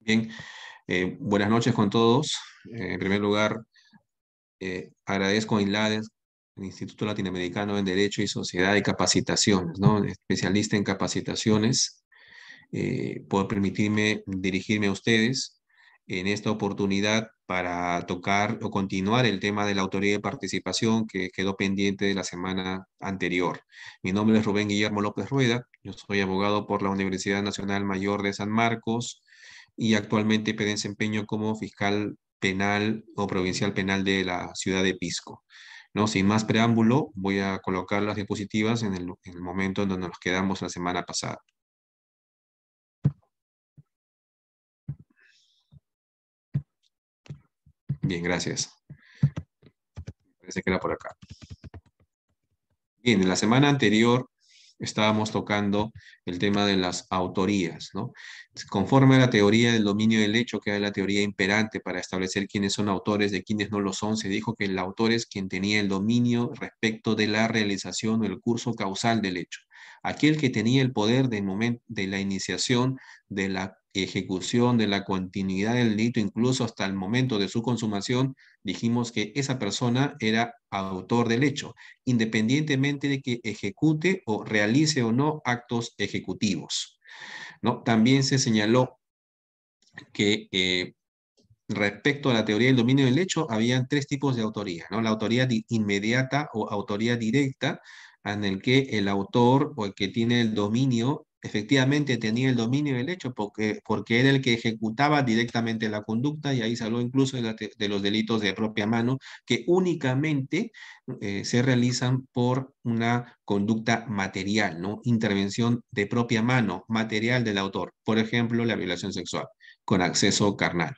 Bien, buenas noches con todos. En primer lugar, agradezco a INLADES, el Instituto Latinoamericano en Derecho y Sociedad y Capacitaciones, ¿no? Especialista en capacitaciones, por permitirme dirigirme a ustedes en esta oportunidad para tocar o continuar el tema de la autoría de participación que quedó pendiente de la semana anterior. Mi nombre es Rubén Guillermo López Rueda, yo soy abogado por la Universidad Nacional Mayor de San Marcos y actualmente me desempeño como fiscal penal o provincial penal de la ciudad de Pisco. No, sin más preámbulo, voy a colocar las diapositivas en el momento en donde nos quedamos la semana pasada. Bien, gracias. Parece que era por acá. Bien, en la semana anterior estábamos tocando el tema de las autorías, ¿no? Conforme a la teoría del dominio del hecho, que es la teoría imperante para establecer quiénes son autores de quiénes no lo son, se dijo que el autor es quien tenía el dominio respecto de la realización o el curso causal del hecho. Aquel que tenía el poder del momento de la iniciación, de la ejecución, de la continuidad del delito, incluso hasta el momento de su consumación, dijimos que esa persona era autor del hecho independientemente de que ejecute o realice o no actos ejecutivos, ¿no? También se señaló que respecto a la teoría del dominio del hecho, habían tres tipos de autoría, ¿no? La autoría inmediata o autoría directa, en el que el autor o el que tiene el dominio efectivamente tenía el dominio del hecho porque era el que ejecutaba directamente la conducta y ahí se habló incluso de los delitos de propia mano que únicamente se realizan por una conducta material, ¿no? Intervención de propia mano, material del autor. Por ejemplo, la violación sexual con acceso carnal.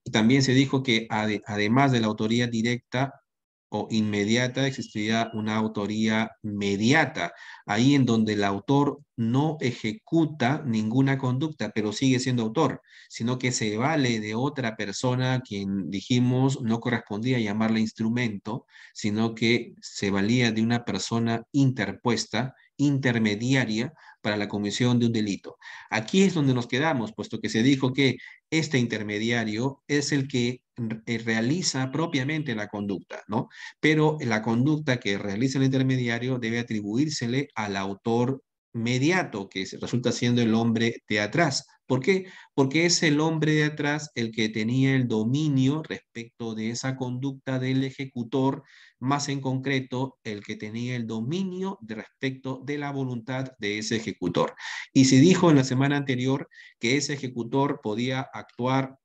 Y también se dijo que además de la autoría directa o inmediata, existiría una autoría mediata, ahí en donde el autor no ejecuta ninguna conducta, pero sigue siendo autor, sino que se vale de otra persona a quien dijimos no correspondía llamarle instrumento, sino que se valía de una persona interpuesta, intermediaria para la comisión de un delito. Aquí es donde nos quedamos, puesto que se dijo que este intermediario es el que realiza propiamente la conducta, ¿no? Pero la conducta que realiza el intermediario debe atribuírsele al autor mediato, que resulta siendo el hombre de atrás. ¿Por qué? Porque es el hombre de atrás el que tenía el dominio respecto de esa conducta del ejecutor, más en concreto, el que tenía el dominio respecto de la voluntad de ese ejecutor. Y se dijo en la semana anterior que ese ejecutor podía actuar,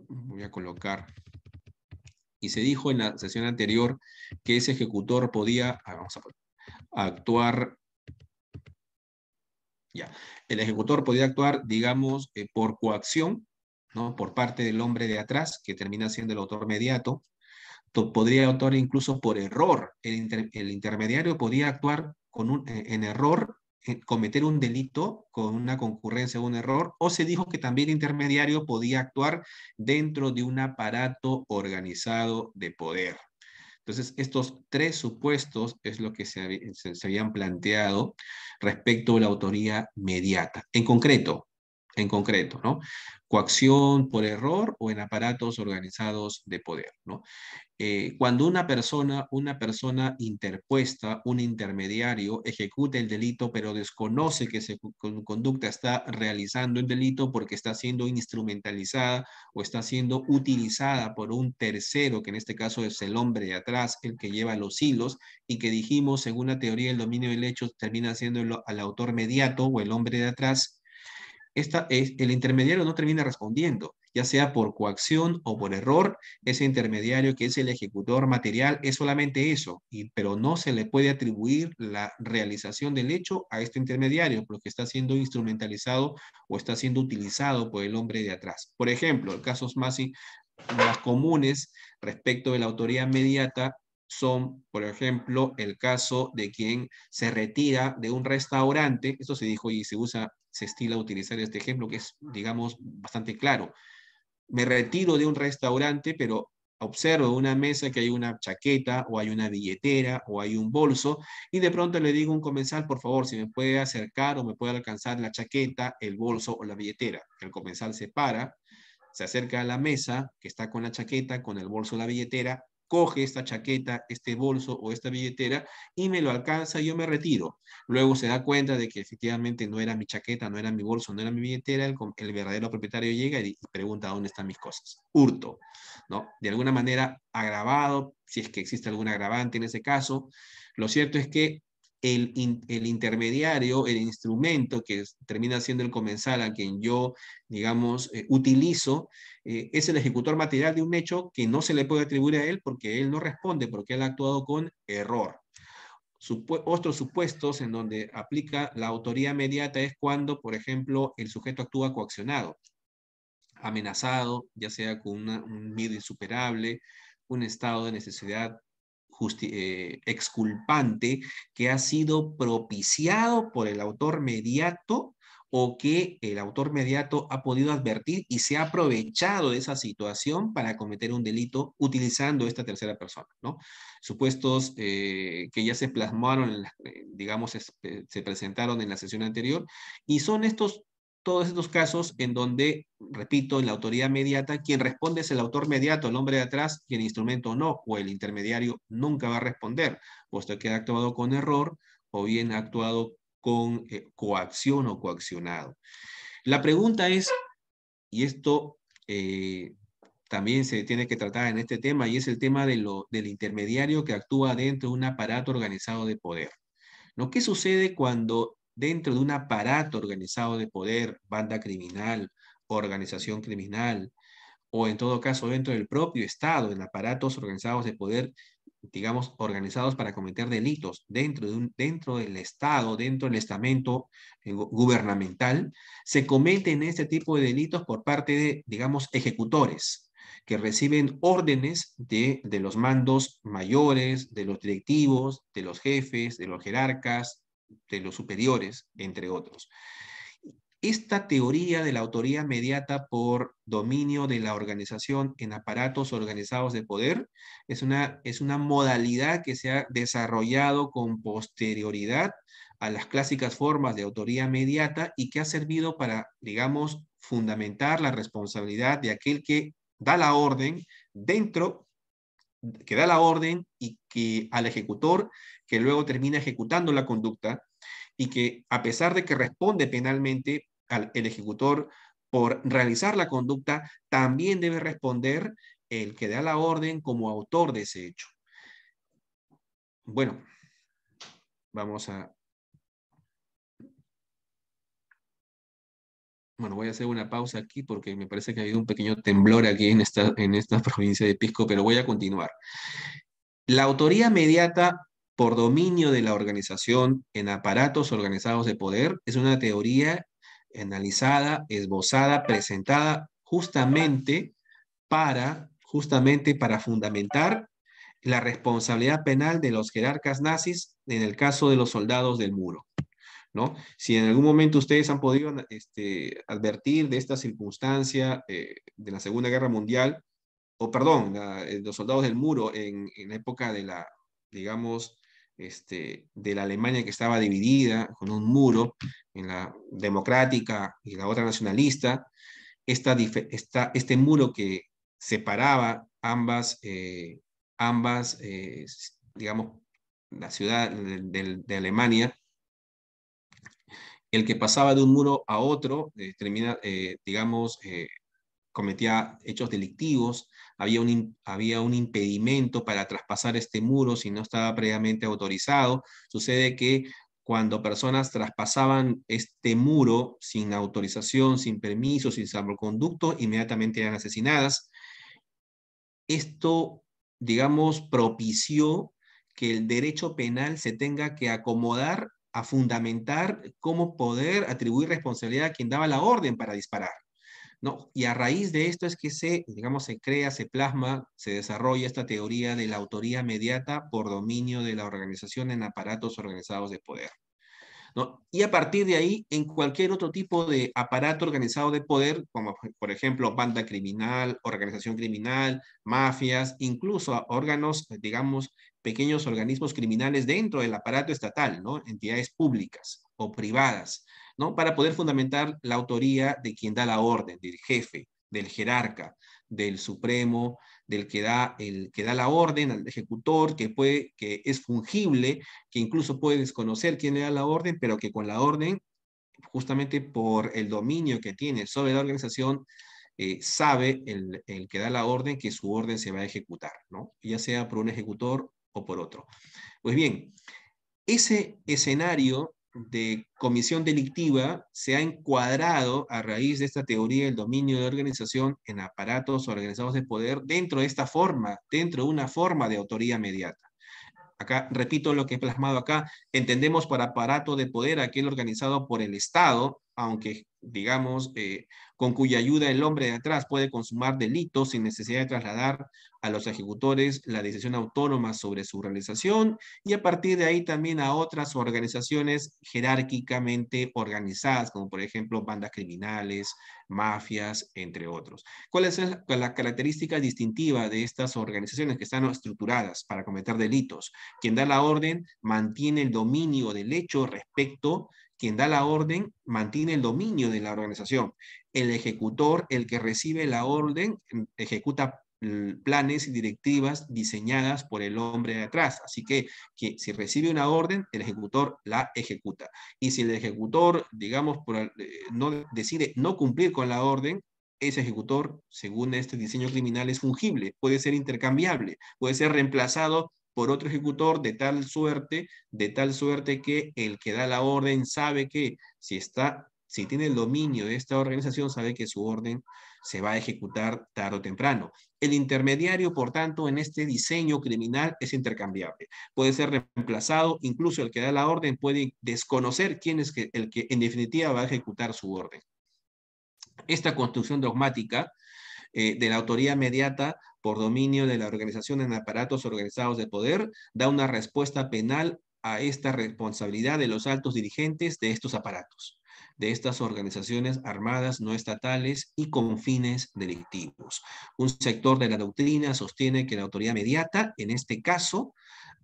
voy a colocar, y se dijo en la sesión anterior que ese ejecutor podía, vamos a actuar, ya, el ejecutor podía actuar, digamos, por coacción, ¿no? Por parte del hombre de atrás, que termina siendo el autor mediato, podría actuar incluso por error. El intermediario podía actuar en error, cometer un delito con una concurrencia o un error, o se dijo que también el intermediario podía actuar dentro de un aparato organizado de poder. Entonces, estos tres supuestos es lo que se habían planteado respecto a la autoría mediata. En concreto, ¿no? Coacción por error o en aparatos organizados de poder, ¿no? Cuando una persona interpuesta, un intermediario, ejecuta el delito, pero desconoce que su conducta está realizando el delito porque está siendo instrumentalizada o está siendo utilizada por un tercero, que en este caso es el hombre de atrás, el que lleva los hilos, y que dijimos, según la teoría del dominio del hecho, termina siendo al autor mediato o el hombre de atrás, el intermediario no termina respondiendo, ya sea por coacción o por error, ese intermediario que es el ejecutor material es solamente eso, pero no se le puede atribuir la realización del hecho a este intermediario, porque está siendo instrumentalizado o está siendo utilizado por el hombre de atrás. Por ejemplo, casos más comunes respecto de la autoría mediata son, por ejemplo, el caso de quien se retira de un restaurante. Esto se dijo y se estila utilizar este ejemplo que es, digamos, bastante claro. Me retiro de un restaurante, pero observo una mesa que hay una chaqueta o hay una billetera o hay un bolso y de pronto le digo a un comensal, por favor, si me puede acercar o me puede alcanzar la chaqueta, el bolso o la billetera. El comensal se para, se acerca a la mesa que está con la chaqueta, con el bolso o la billetera, coge esta chaqueta, este bolso o esta billetera y me lo alcanza y yo me retiro. Luego se da cuenta de que efectivamente no era mi chaqueta, no era mi bolso, no era mi billetera, el verdadero propietario llega y pregunta dónde están mis cosas. Hurto, ¿no? De alguna manera agravado, si es que existe algún agravante en ese caso. Lo cierto es que el intermediario, el instrumento que termina siendo el comensal a quien yo, digamos, utilizo, es el ejecutor material de un hecho que no se le puede atribuir a él porque él no responde, porque él ha actuado con error. Otros supuestos en donde aplica la autoría inmediata es cuando, por ejemplo, el sujeto actúa coaccionado, amenazado, ya sea con un miedo insuperable, un estado de necesidad exculpante que ha sido propiciado por el autor mediato o que el autor mediato ha podido advertir y se ha aprovechado de esa situación para cometer un delito utilizando esta tercera persona, ¿no? Supuestos que ya se plasmaron, digamos, se presentaron en la sesión anterior y son todos estos casos en donde, repito, en la autoridad mediata, quien responde es el autor mediato, el hombre de atrás, y el instrumento no, o el intermediario nunca va a responder, puesto que ha actuado con error o bien ha actuado con coacción o coaccionado. La pregunta es, y esto también se tiene que tratar en este tema, y es el tema del intermediario que actúa dentro de un aparato organizado de poder. ¿No? ¿Qué sucede cuando dentro de un aparato organizado de poder, banda criminal, organización criminal, o en todo caso dentro del propio Estado, en aparatos organizados de poder, digamos, organizados para cometer delitos dentro del Estado, dentro del estamento gubernamental, se cometen este tipo de delitos por parte de, digamos, ejecutores que reciben órdenes de los mandos mayores, de los directivos, de los jefes, de los jerarcas, de los superiores, entre otros. Esta teoría de la autoría mediata por dominio de la organización en aparatos organizados de poder es una modalidad que se ha desarrollado con posterioridad a las clásicas formas de autoría mediata y que ha servido para, digamos, fundamentar la responsabilidad de aquel que da la orden que da la orden y que al ejecutor que luego termina ejecutando la conducta y que a pesar de que responde penalmente el ejecutor por realizar la conducta, también debe responder el que da la orden como autor de ese hecho. Bueno, vamos a... Bueno, voy a hacer una pausa aquí porque me parece que ha habido un pequeño temblor aquí en esta provincia de Pisco, pero voy a continuar. La autoría mediata por dominio de la organización en aparatos organizados de poder es una teoría analizada, esbozada, presentada justamente para fundamentar la responsabilidad penal de los jerarcas nazis en el caso de los soldados del muro, ¿no? Si en algún momento ustedes han podido advertir de esta circunstancia de la Segunda Guerra Mundial, o perdón, los soldados del muro en la época de la, digamos, de la Alemania que estaba dividida con un muro en la democrática y la otra nacionalista, este muro que separaba digamos, la ciudad de Alemania, el que pasaba de un muro a otro digamos, cometía hechos delictivos, había un impedimento para traspasar este muro si no estaba previamente autorizado. Sucede que cuando personas traspasaban este muro sin autorización, sin permiso, sin salvoconducto, inmediatamente eran asesinadas. Esto, digamos, propició que el derecho penal se tenga que acomodar a fundamentar cómo poder atribuir responsabilidad a quien daba la orden para disparar, ¿no? Y a raíz de esto es que digamos, se crea, se plasma, se desarrolla esta teoría de la autoría mediata por dominio de la organización en aparatos organizados de poder, ¿no? Y a partir de ahí, en cualquier otro tipo de aparato organizado de poder, como por ejemplo banda criminal, organización criminal, mafias, incluso órganos, digamos, pequeños organismos criminales dentro del aparato estatal, ¿no? Entidades públicas o privadas, ¿no? Para poder fundamentar la autoría de quien da la orden, del jefe, del jerarca, del supremo, el que da la orden al ejecutor, que es fungible, que incluso puede desconocer quién le da la orden, pero que con la orden, justamente por el dominio que tiene sobre la organización, sabe el que da la orden que su orden se va a ejecutar, ¿no? Ya sea por un ejecutor o por otro. Pues bien, ese escenario de comisión delictiva se ha encuadrado a raíz de esta teoría del dominio de organización en aparatos organizados de poder dentro de esta forma, dentro de una forma de autoría mediata. Acá, repito lo que he plasmado acá, entendemos por aparato de poder aquel organizado por el Estado, aunque digamos, con cuya ayuda el hombre de atrás puede consumar delitos sin necesidad de trasladar a los ejecutores la decisión autónoma sobre su realización, y a partir de ahí también a otras organizaciones jerárquicamente organizadas, como por ejemplo bandas criminales, mafias, entre otros. ¿Cuál es la característica distintiva de estas organizaciones que están estructuradas para cometer delitos? Quien da la orden mantiene el dominio del hecho respecto, quien da la orden mantiene el dominio de la organización. El ejecutor, el que recibe la orden, ejecuta planes y directivas diseñadas por el hombre de atrás. Así que si recibe una orden, el ejecutor la ejecuta. Y si el ejecutor, digamos, no decide no cumplir con la orden, ese ejecutor, según este diseño criminal, es fungible, puede ser intercambiable, puede ser reemplazado por otro ejecutor de tal suerte que el que da la orden sabe que si tiene el dominio de esta organización, sabe que su orden se va a ejecutar tarde o temprano. El intermediario, por tanto, en este diseño criminal es intercambiable. Puede ser reemplazado, incluso el que da la orden puede desconocer quién es el que en definitiva va a ejecutar su orden. Esta construcción dogmática de la autoría mediata por dominio de la organización en aparatos organizados de poder da una respuesta penal a esta responsabilidad de los altos dirigentes de estos aparatos, de estas organizaciones armadas no estatales y con fines delictivos. Un sector de la doctrina sostiene que la autoridad mediata, en este caso,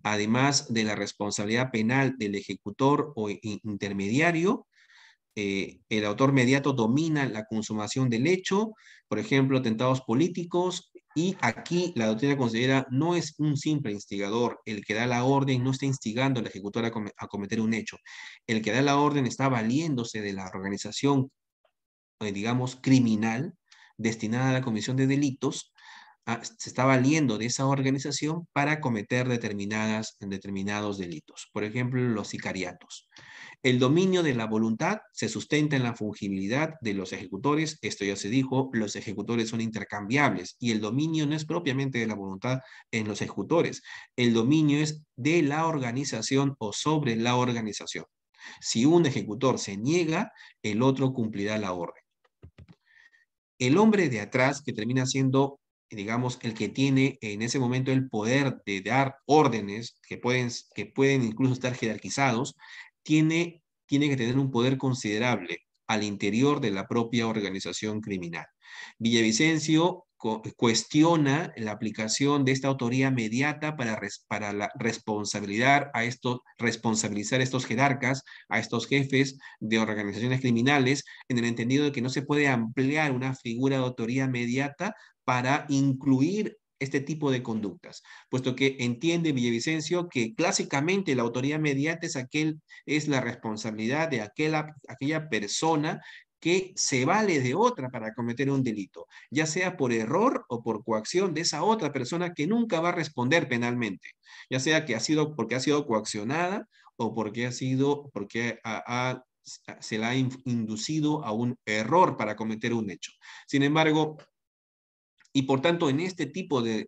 además de la responsabilidad penal del ejecutor o intermediario, el autor mediato domina la consumación del hecho, por ejemplo, atentados políticos, y aquí la doctrina considera no es un simple instigador, el que da la orden no está instigando al ejecutor a cometer un hecho, el que da la orden está valiéndose de la organización, digamos, criminal, destinada a la comisión de delitos, se está valiendo de esa organización para cometer determinados delitos. Por ejemplo, los sicariatos. El dominio de la voluntad se sustenta en la fungibilidad de los ejecutores. Esto ya se dijo, los ejecutores son intercambiables y el dominio no es propiamente de la voluntad en los ejecutores. El dominio es de la organización o sobre la organización. Si un ejecutor se niega, el otro cumplirá la orden. El hombre de atrás, que termina siendo, digamos, el que tiene en ese momento el poder de dar órdenes que pueden incluso estar jerarquizados, tiene que tener un poder considerable al interior de la propia organización criminal. Villavicencio cuestiona la aplicación de esta autoría mediata para responsabilizar a estos jerarcas, a estos jefes de organizaciones criminales, en el entendido de que no se puede ampliar una figura de autoría mediata para incluir este tipo de conductas, puesto que entiende Villavicencio que clásicamente la autoría mediata es la responsabilidad de aquella persona que se vale de otra para cometer un delito, ya sea por error o por coacción de esa otra persona que nunca va a responder penalmente, ya sea porque ha sido coaccionada o porque se la ha inducido a un error para cometer un hecho. Sin embargo, y por tanto, en este tipo de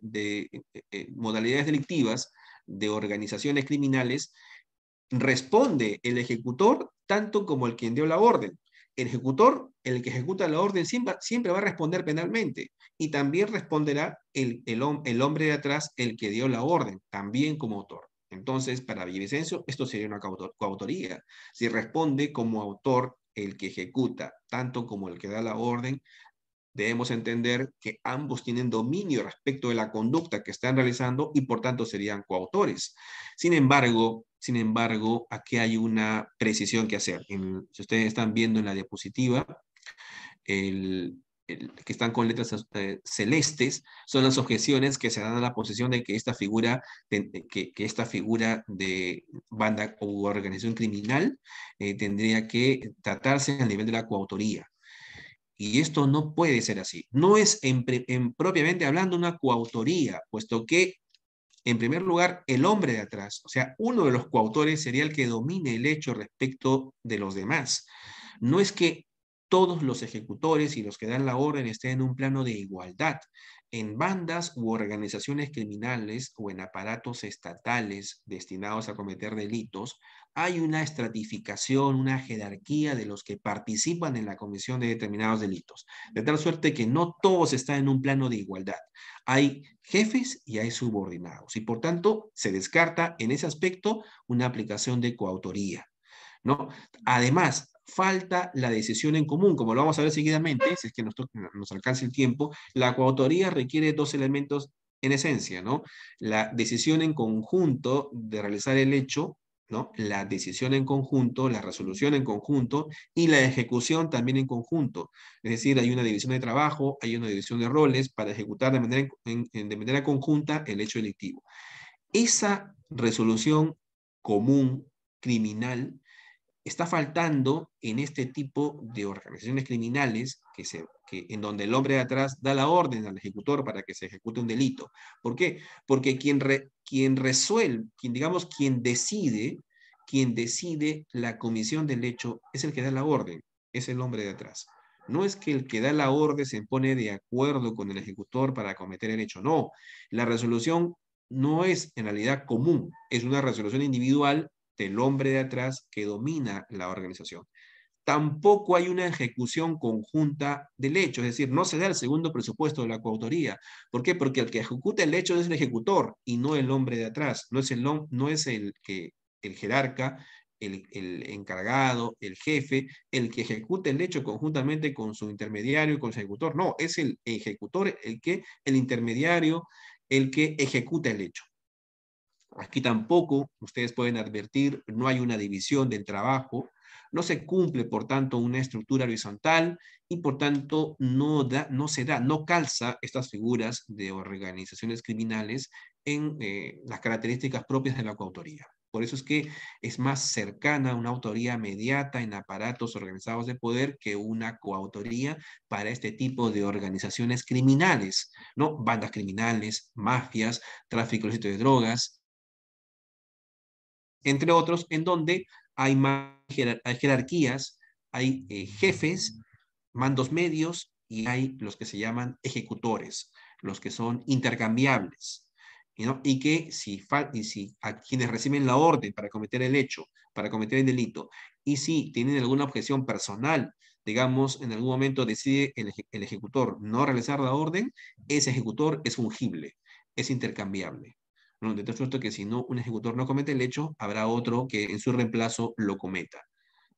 modalidades delictivas, de organizaciones criminales, responde el ejecutor tanto como el quien dio la orden. el ejecutor, el que ejecuta la orden, siempre va a responder penalmente. Y también responderá el hombre de atrás, el que dio la orden, también como autor. Entonces, para Villavicencio, esto sería una coautoría. Si responde como autor el que ejecuta, tanto como el que da la orden, debemos entender que ambos tienen dominio respecto de la conducta que están realizando y por tanto serían coautores. Sin embargo, aquí hay una precisión que hacer. Si ustedes están viendo en la diapositiva, que están con letras celestes, son las objeciones que se dan a la posición de que esta figura de banda u organización criminal tendría que tratarse a nivel de la coautoría. Y esto no puede ser así. No es propiamente hablando una coautoría, puesto que, en primer lugar, el hombre de atrás, o sea, uno de los coautores sería el que domine el hecho respecto de los demás. No es que todos los ejecutores y los que dan la orden estén en un plano de igualdad. En bandas u organizaciones criminales o en aparatos estatales destinados a cometer delitos, hay una estratificación, una jerarquía de los que participan en la comisión de determinados delitos, de tal suerte que no todos están en un plano de igualdad. Hay jefes y hay subordinados, y por tanto se descarta en ese aspecto una aplicación de coautoría, ¿no? Además, falta la decisión en común, como lo vamos a ver seguidamente, si es que nos alcanza el tiempo. La coautoría requiere dos elementos en esencia, ¿no? La decisión en conjunto de realizar el hecho, ¿no? La decisión en conjunto, la resolución en conjunto y la ejecución también en conjunto. Es decir, hay una división de trabajo, hay una división de roles para ejecutar de manera conjunta el hecho delictivo. Esa resolución común criminal está faltando en este tipo de organizaciones criminales en donde el hombre de atrás da la orden al ejecutor para que se ejecute un delito. ¿Por qué? Porque quien resuelve, quien decide la comisión del hecho es el que da la orden, es el hombre de atrás. No es que el que da la orden se pone de acuerdo con el ejecutor para cometer el hecho, no. La resolución no es en realidad común, es una resolución individual del hombre de atrás que domina la organización. Tampoco hay una ejecución conjunta del hecho, es decir, no se da el segundo presupuesto de la coautoría. ¿Por qué? Porque el que ejecuta el hecho es el ejecutor y no el hombre de atrás, no es el jerarca, el encargado, el jefe, el que ejecuta el hecho conjuntamente con su intermediario y con su ejecutor. No, es el ejecutor, el intermediario, el que ejecuta el hecho. Aquí tampoco, ustedes pueden advertir, no hay una división del trabajo, no se cumple, por tanto, una estructura horizontal y, por tanto, no calza estas figuras de organizaciones criminales en las características propias de la coautoría. Por eso es que es más cercana a una autoría mediata en aparatos organizados de poder que una coautoría para este tipo de organizaciones criminales, ¿no? Bandas criminales, mafias, tráfico ilícito de drogas, entre otros, en donde hay jerarquías, hay jefes, mandos medios y hay los que se llaman ejecutores, los que son intercambiables. ¿No? Y que si a quienes reciben la orden para cometer el hecho, para cometer el delito, y si tienen alguna objeción personal, digamos, en algún momento decide el ejecutor no realizar la orden, ese ejecutor es fungible, es intercambiable. ¿No? De tal suerte que si no, un ejecutor no comete el hecho, habrá otro que en su reemplazo lo cometa.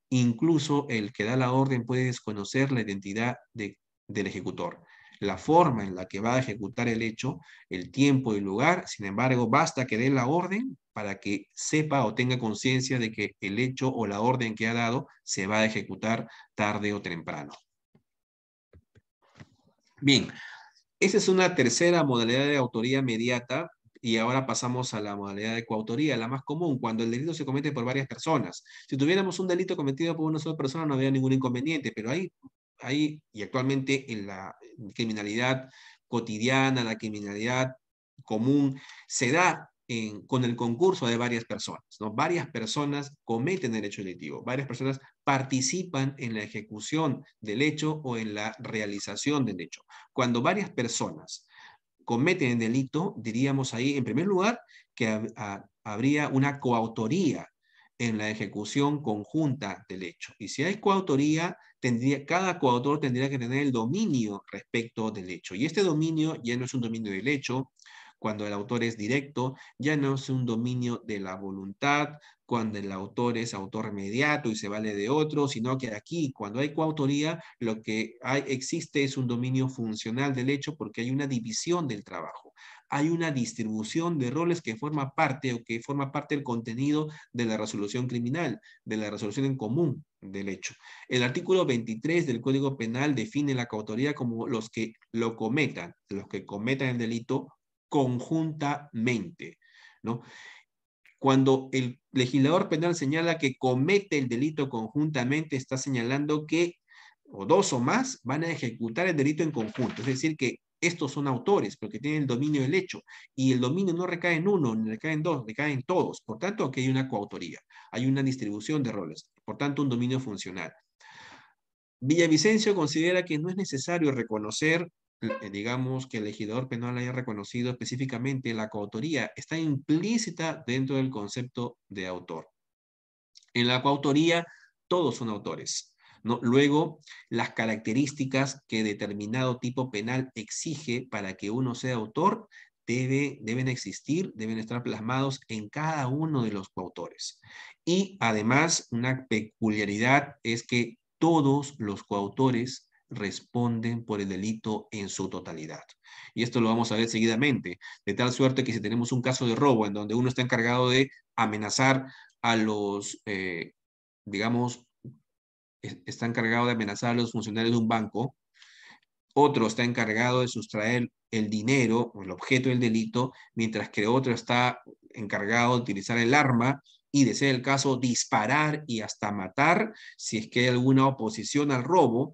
Incluso el que da la orden puede desconocer la identidad del ejecutor, la forma en la que va a ejecutar el hecho, el tiempo y el lugar. Sin embargo, basta que dé la orden para que sepa o tenga conciencia de que el hecho o la orden que ha dado se va a ejecutar tarde o temprano. Bien, esa es una tercera modalidad de autoría mediata. Y ahora pasamos a la modalidad de coautoría, la más común, cuando el delito se comete por varias personas. Si tuviéramos un delito cometido por una sola persona, no habría ningún inconveniente, pero y actualmente en la criminalidad cotidiana, la criminalidad común, se da con el concurso de varias personas, ¿no? Varias personas cometen el hecho delictivo, varias personas participan en la ejecución del hecho o en la realización del hecho. Cuando varias personas cometen el delito, diríamos ahí, en primer lugar, que habría una coautoría en la ejecución conjunta del hecho. Y si hay coautoría, cada coautor tendría que tener el dominio respecto del hecho. Y este dominio ya no es un dominio del hecho, cuando el autor es directo, ya no es un dominio de la voluntad, cuando el autor es autor mediato y se vale de otro, sino que aquí, cuando hay coautoría, lo que existe es un dominio funcional del hecho porque hay una división del trabajo. Hay una distribución de roles que forma parte o que forma parte del contenido de la resolución criminal, de la resolución en común del hecho. El artículo 23 del Código Penal define la coautoría como los que lo cometan, los que cometan el delito conjuntamente, ¿no? Cuando el legislador penal señala que comete el delito conjuntamente, está señalando que o dos o más van a ejecutar el delito en conjunto. Es decir, que estos son autores porque tienen el dominio del hecho y el dominio no recae en uno, ni recae en dos, recae en todos. Por tanto, aquí hay una coautoría, hay una distribución de roles, por tanto, un dominio funcional. Villavicencio considera que no es necesario reconocer, digamos, que el legislador penal haya reconocido específicamente la coautoría, está implícita dentro del concepto de autor. En la coautoría, todos son autores, ¿no? Luego, las características que determinado tipo penal exige para que uno sea autor deben existir, deben estar plasmados en cada uno de los coautores. Y además, una peculiaridad es que todos los coautores responden por el delito en su totalidad. Y esto lo vamos a ver seguidamente, de tal suerte que si tenemos un caso de robo en donde uno está encargado de amenazar a los, digamos, está encargado de amenazar a los funcionarios de un banco, otro está encargado de sustraer el dinero o el objeto del delito, mientras que otro está encargado de utilizar el arma y, de ser el caso, disparar y hasta matar si es que hay alguna oposición al robo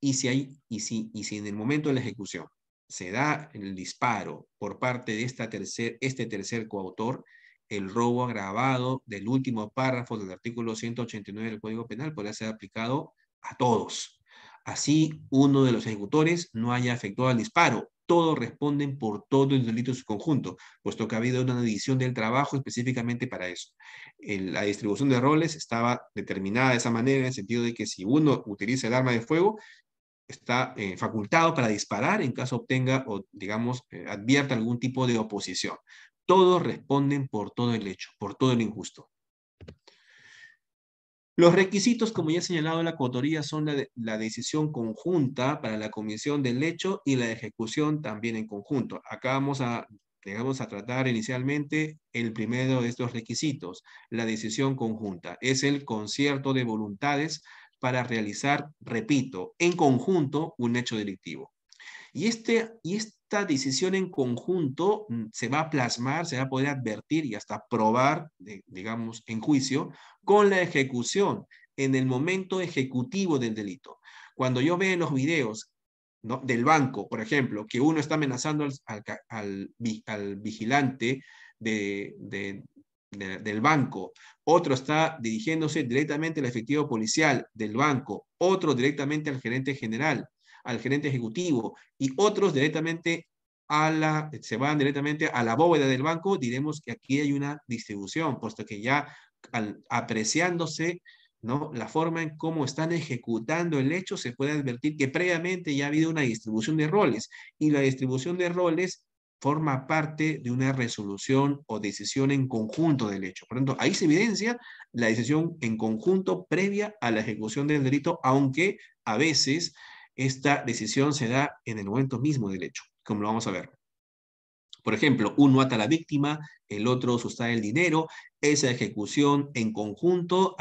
y si en el momento de la ejecución se da el disparo por parte de este tercer coautor, el robo agravado del último párrafo del artículo 189 del Código Penal podría ser aplicado a todos. Así, uno de los ejecutores no haya efectuado el disparo. Todos responden por todo el delito en su conjunto, puesto que ha habido una división del trabajo específicamente para eso. La distribución de roles estaba determinada de esa manera, en el sentido de que si uno utiliza el arma de fuego, está facultado para disparar en caso obtenga o, digamos, advierta algún tipo de oposición. Todos responden por todo el hecho, por todo el injusto. Los requisitos, como ya he señalado en la coautoría, son la decisión conjunta para la comisión del hecho y la ejecución también en conjunto. Acá vamos a tratar inicialmente el primero de estos requisitos, la decisión conjunta. Es el concierto de voluntades para realizar, repito, en conjunto un hecho delictivo. Y esta decisión en conjunto se va a plasmar, se va a poder advertir y hasta probar, digamos, en juicio, con la ejecución, en el momento ejecutivo del delito. Cuando yo veo en los videos, ¿no?, del banco, por ejemplo, que uno está amenazando al vigilante del banco, otro está dirigiéndose directamente al efectivo policial del banco, otro directamente al gerente general, al gerente ejecutivo, y otros directamente se van directamente a la bóveda del banco, diremos que aquí hay una distribución, puesto que ya apreciándose, ¿no?, la forma en cómo están ejecutando el hecho, se puede advertir que previamente ya ha habido una distribución de roles, y la distribución de roles forma parte de una resolución o decisión en conjunto del hecho. Por lo tanto, ahí se evidencia la decisión en conjunto previa a la ejecución del delito, aunque a veces esta decisión se da en el momento mismo del hecho, como lo vamos a ver. Por ejemplo, uno ata a la víctima, el otro sustrae el dinero. Esa ejecución en conjunto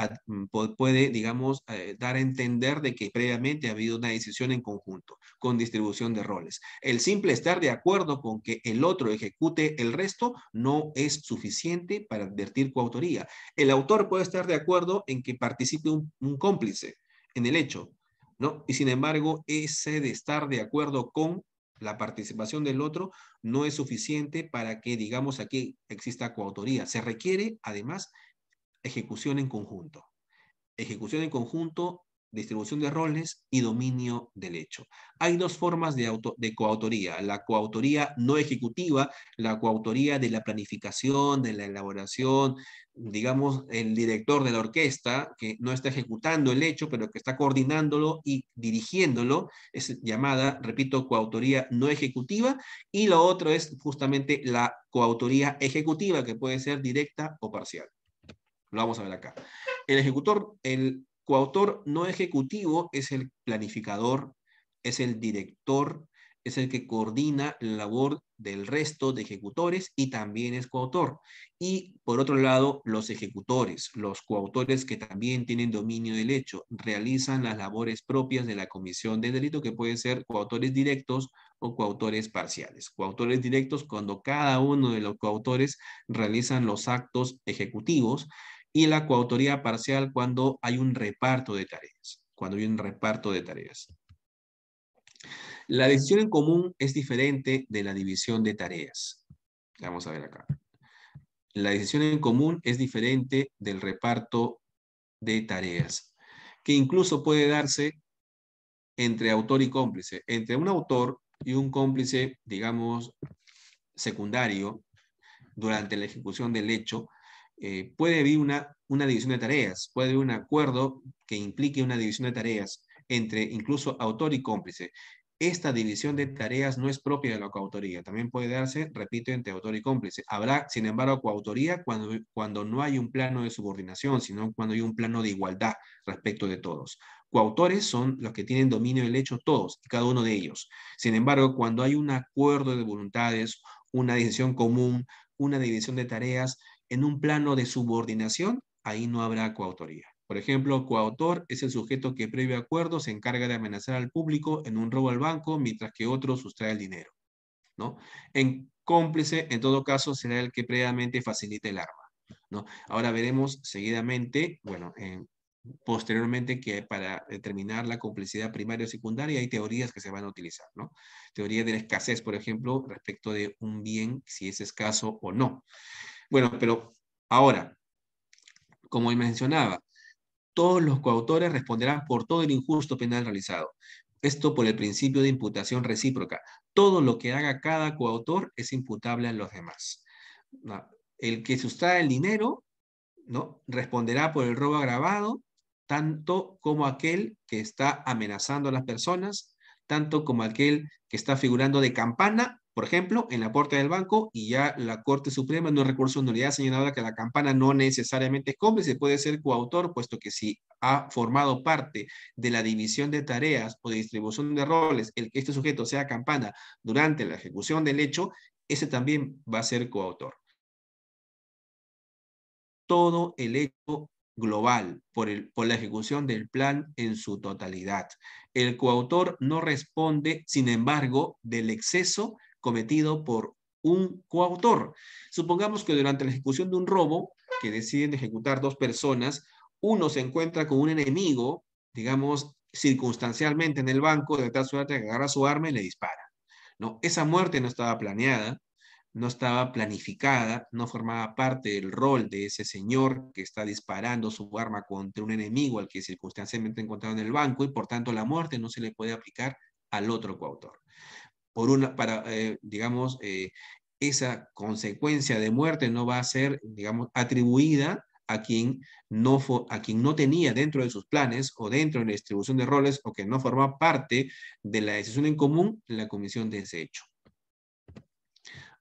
puede, digamos, dar a entender de que previamente ha habido una decisión en conjunto, con distribución de roles. El simple estar de acuerdo con que el otro ejecute el resto no es suficiente para advertir coautoría. El autor puede estar de acuerdo en que participe un cómplice en el hecho, ¿no? Y sin embargo, ese de estar de acuerdo con la participación del otro no es suficiente para que, digamos, aquí exista coautoría. Se requiere, además, ejecución en conjunto. Ejecución en conjunto distribución de roles y dominio del hecho. Hay dos formas de coautoría: la coautoría no ejecutiva, la coautoría de la planificación, de la elaboración, digamos, el director de la orquesta, que no está ejecutando el hecho, pero que está coordinándolo y dirigiéndolo, es llamada, repito, coautoría no ejecutiva, y lo otro es justamente la coautoría ejecutiva, que puede ser directa o parcial. Lo vamos a ver acá. El coautor no ejecutivo es el planificador, es el director, es el que coordina la labor del resto de ejecutores y también es coautor. Y por otro lado, los ejecutores, los coautores que también tienen dominio del hecho, realizan las labores propias de la comisión del delito, que pueden ser coautores directos o coautores parciales. Coautores directos cuando cada uno de los coautores realizan los actos ejecutivos, y la coautoría parcial cuando hay un reparto de tareas. Cuando hay un reparto de tareas. La decisión en común es diferente de la división de tareas. Vamos a ver acá. La decisión en común es diferente del reparto de tareas, que incluso puede darse entre autor y cómplice, entre un autor y un cómplice, digamos, secundario, durante la ejecución del hecho. Puede haber una división de tareas, puede haber un acuerdo que implique una división de tareas entre incluso autor y cómplice. Esta división de tareas no es propia de la coautoría, también puede darse, repito, entre autor y cómplice. Habrá, sin embargo, coautoría cuando no hay un plano de subordinación, sino cuando hay un plano de igualdad respecto de todos. Coautores son los que tienen dominio del hecho todos, cada uno de ellos. Sin embargo, cuando hay un acuerdo de voluntades, una decisión común, una división de tareas en un plano de subordinación, ahí no habrá coautoría. Por ejemplo, coautor es el sujeto que previo acuerdo se encarga de amenazar al público en un robo al banco, mientras que otro sustrae el dinero, ¿no? En cómplice, en todo caso, será el que previamente facilite el arma, ¿no? Ahora veremos seguidamente, bueno, posteriormente, que para determinar la complicidad primaria o secundaria hay teorías que se van a utilizar, ¿no? Teoría de la escasez, por ejemplo, respecto de un bien, si es escaso o no. Bueno, pero ahora, como mencionaba, todos los coautores responderán por todo el injusto penal realizado. Esto por el principio de imputación recíproca. Todo lo que haga cada coautor es imputable a los demás, ¿no? El que sustrae el dinero, ¿no?, responderá por el robo agravado, tanto como aquel que está amenazando a las personas, tanto como aquel que está figurando de campana, por ejemplo, en la puerta del banco, y ya la Corte Suprema en un recurso de nulidad ha señalado que la campana no necesariamente es cómplice, puede ser coautor, puesto que si ha formado parte de la división de tareas o de distribución de roles, el que este sujeto sea campana durante la ejecución del hecho, ese también va a ser coautor. Todo el hecho global por la ejecución del plan en su totalidad. El coautor no responde, sin embargo, del exceso cometido por un coautor. Supongamos que durante la ejecución de un robo, que deciden ejecutar dos personas, uno se encuentra con un enemigo, digamos, circunstancialmente en el banco, de tal suerte que agarra su arma y le dispara, ¿no? Esa muerte no estaba planeada, no estaba planificada, no formaba parte del rol de ese señor que está disparando su arma contra un enemigo al que circunstancialmente encontrado en el banco, y por tanto la muerte no se le puede aplicar al otro coautor. Digamos, esa consecuencia de muerte no va a ser, digamos, atribuida a quien no tenía dentro de sus planes o dentro de la distribución de roles, o que no forma parte de la decisión en común en la comisión de ese hecho.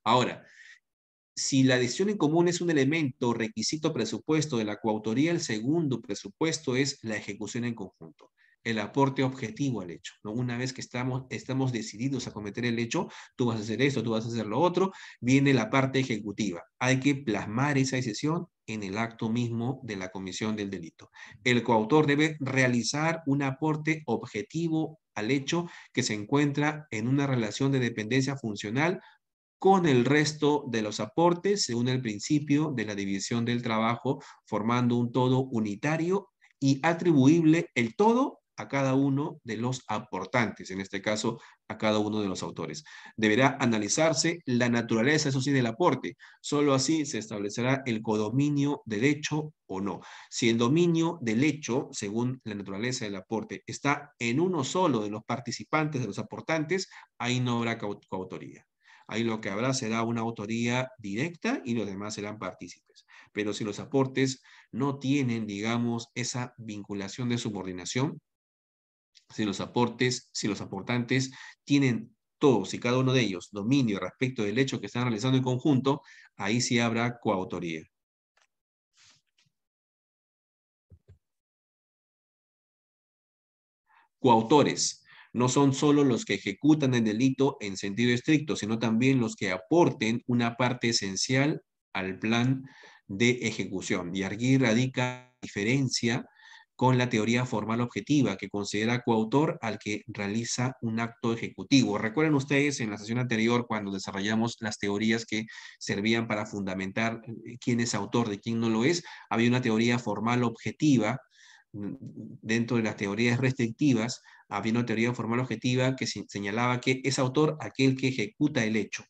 Ahora, si la decisión en común es un elemento, requisito, presupuesto de la coautoría, el segundo presupuesto es la ejecución en conjunto, el aporte objetivo al hecho, ¿no? Una vez que estamos decididos a cometer el hecho, tú vas a hacer esto, tú vas a hacer lo otro, viene la parte ejecutiva. Hay que plasmar esa decisión en el acto mismo de la comisión del delito. El coautor debe realizar un aporte objetivo al hecho que se encuentra en una relación de dependencia funcional con el resto de los aportes según el principio de la división del trabajo, formando un todo unitario y atribuible el todo a cada uno de los aportantes, en este caso a cada uno de los autores. Deberá analizarse la naturaleza, eso sí, del aporte. Solo así se establecerá el codominio del hecho o no. Si el dominio del hecho, según la naturaleza del aporte, está en uno solo de los participantes, de los aportantes, ahí no habrá coautoría. Ahí lo que habrá será una autoría directa y los demás serán partícipes. Pero si los aportes no tienen, digamos, esa vinculación de subordinación, si los aportantes tienen todos y cada uno de ellos dominio respecto del hecho que están realizando en conjunto, ahí sí habrá coautoría. Coautores no son solo los que ejecutan el delito en sentido estricto, sino también los que aporten una parte esencial al plan de ejecución. Y aquí radica diferencia con la teoría formal objetiva, que considera coautor al que realiza un acto ejecutivo. Recuerden ustedes en la sesión anterior, cuando desarrollamos las teorías que servían para fundamentar quién es autor de quién no lo es, había una teoría formal objetiva. Dentro de las teorías restrictivas, había una teoría formal objetiva que señalaba que es autor aquel que ejecuta el hecho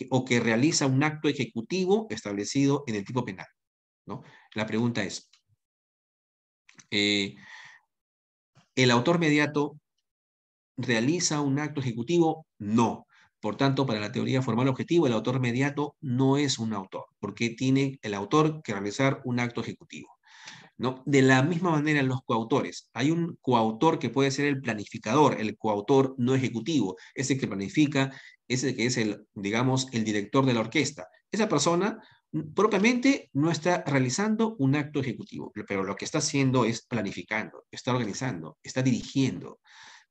o que realiza un acto ejecutivo establecido en el tipo penal, ¿no? La pregunta es, ¿el autor mediato realiza un acto ejecutivo? No. Por tanto, para la teoría formal objetiva, el autor mediato no es un autor, porque tiene el autor que realizar un acto ejecutivo, ¿no? De la misma manera, los coautores. Hay un coautor que puede ser el planificador, el coautor no ejecutivo, ese que planifica, ese que es el, digamos, el director de la orquesta. Esa persona propiamente no está realizando un acto ejecutivo, pero lo que está haciendo es planificando, está organizando, está dirigiendo,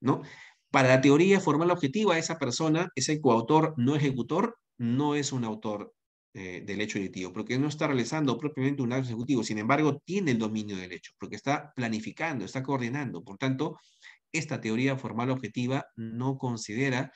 ¿no? Para la teoría formal objetiva, esa persona, ese coautor no ejecutor, no es un autor del hecho directivo, porque no está realizando propiamente un acto ejecutivo, sin embargo, tiene el dominio del hecho, porque está planificando, está coordinando. Por tanto, esta teoría formal objetiva no considera.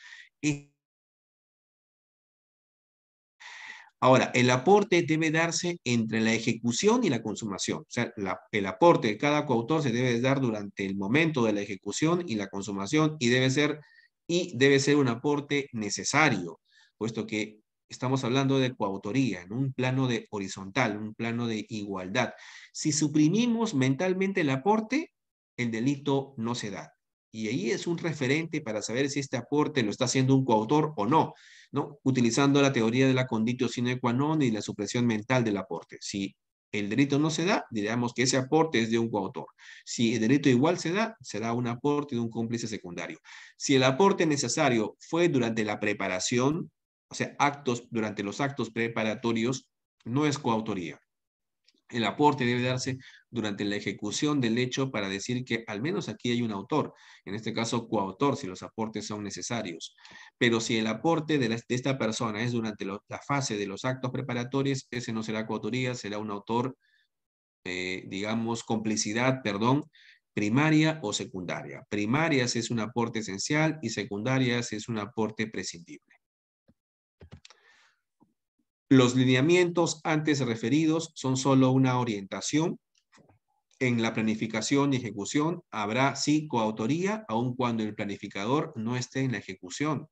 Ahora, el aporte debe darse entre la ejecución y la consumación. O sea, el aporte de cada coautor se debe dar durante el momento de la ejecución y la consumación y debe ser un aporte necesario, puesto que estamos hablando de coautoría en un plano de horizontal, un plano de igualdad. Si suprimimos mentalmente el aporte, el delito no se da. Y ahí es un referente para saber si este aporte lo está haciendo un coautor o no, ¿no? Utilizando la teoría de la conditio sine qua non y la supresión mental del aporte. Si el delito no se da, diríamos que ese aporte es de un coautor. Si el delito igual se da, será un aporte de un cómplice secundario. Si el aporte necesario fue durante la preparación, o sea, durante los actos preparatorios, no es coautoría. El aporte debe darse durante la ejecución del hecho para decir que al menos aquí hay un autor, en este caso coautor, si los aportes son necesarios. Pero si el aporte de esta persona es durante la fase de los actos preparatorios, ese no será coautoría, será un autor, digamos, complicidad, perdón, primaria o secundaria. Primarias es un aporte esencial y secundarias es un aporte prescindible. Los lineamientos antes referidos son solo una orientación. En la planificación y ejecución habrá sí coautoría, aun cuando el planificador no esté en la ejecución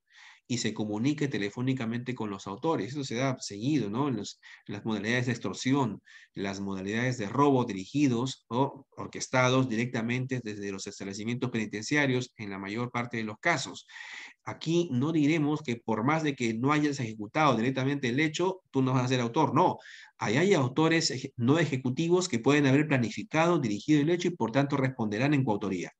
y se comunique telefónicamente con los autores. Eso se da seguido, ¿no? Las modalidades de extorsión, las modalidades de robo dirigidos o orquestados directamente desde los establecimientos penitenciarios en la mayor parte de los casos. Aquí no diremos que por más de que no hayas ejecutado directamente el hecho, tú no vas a ser autor. No, ahí hay autores no ejecutivos que pueden haber planificado, dirigido el hecho y por tanto responderán en coautoría.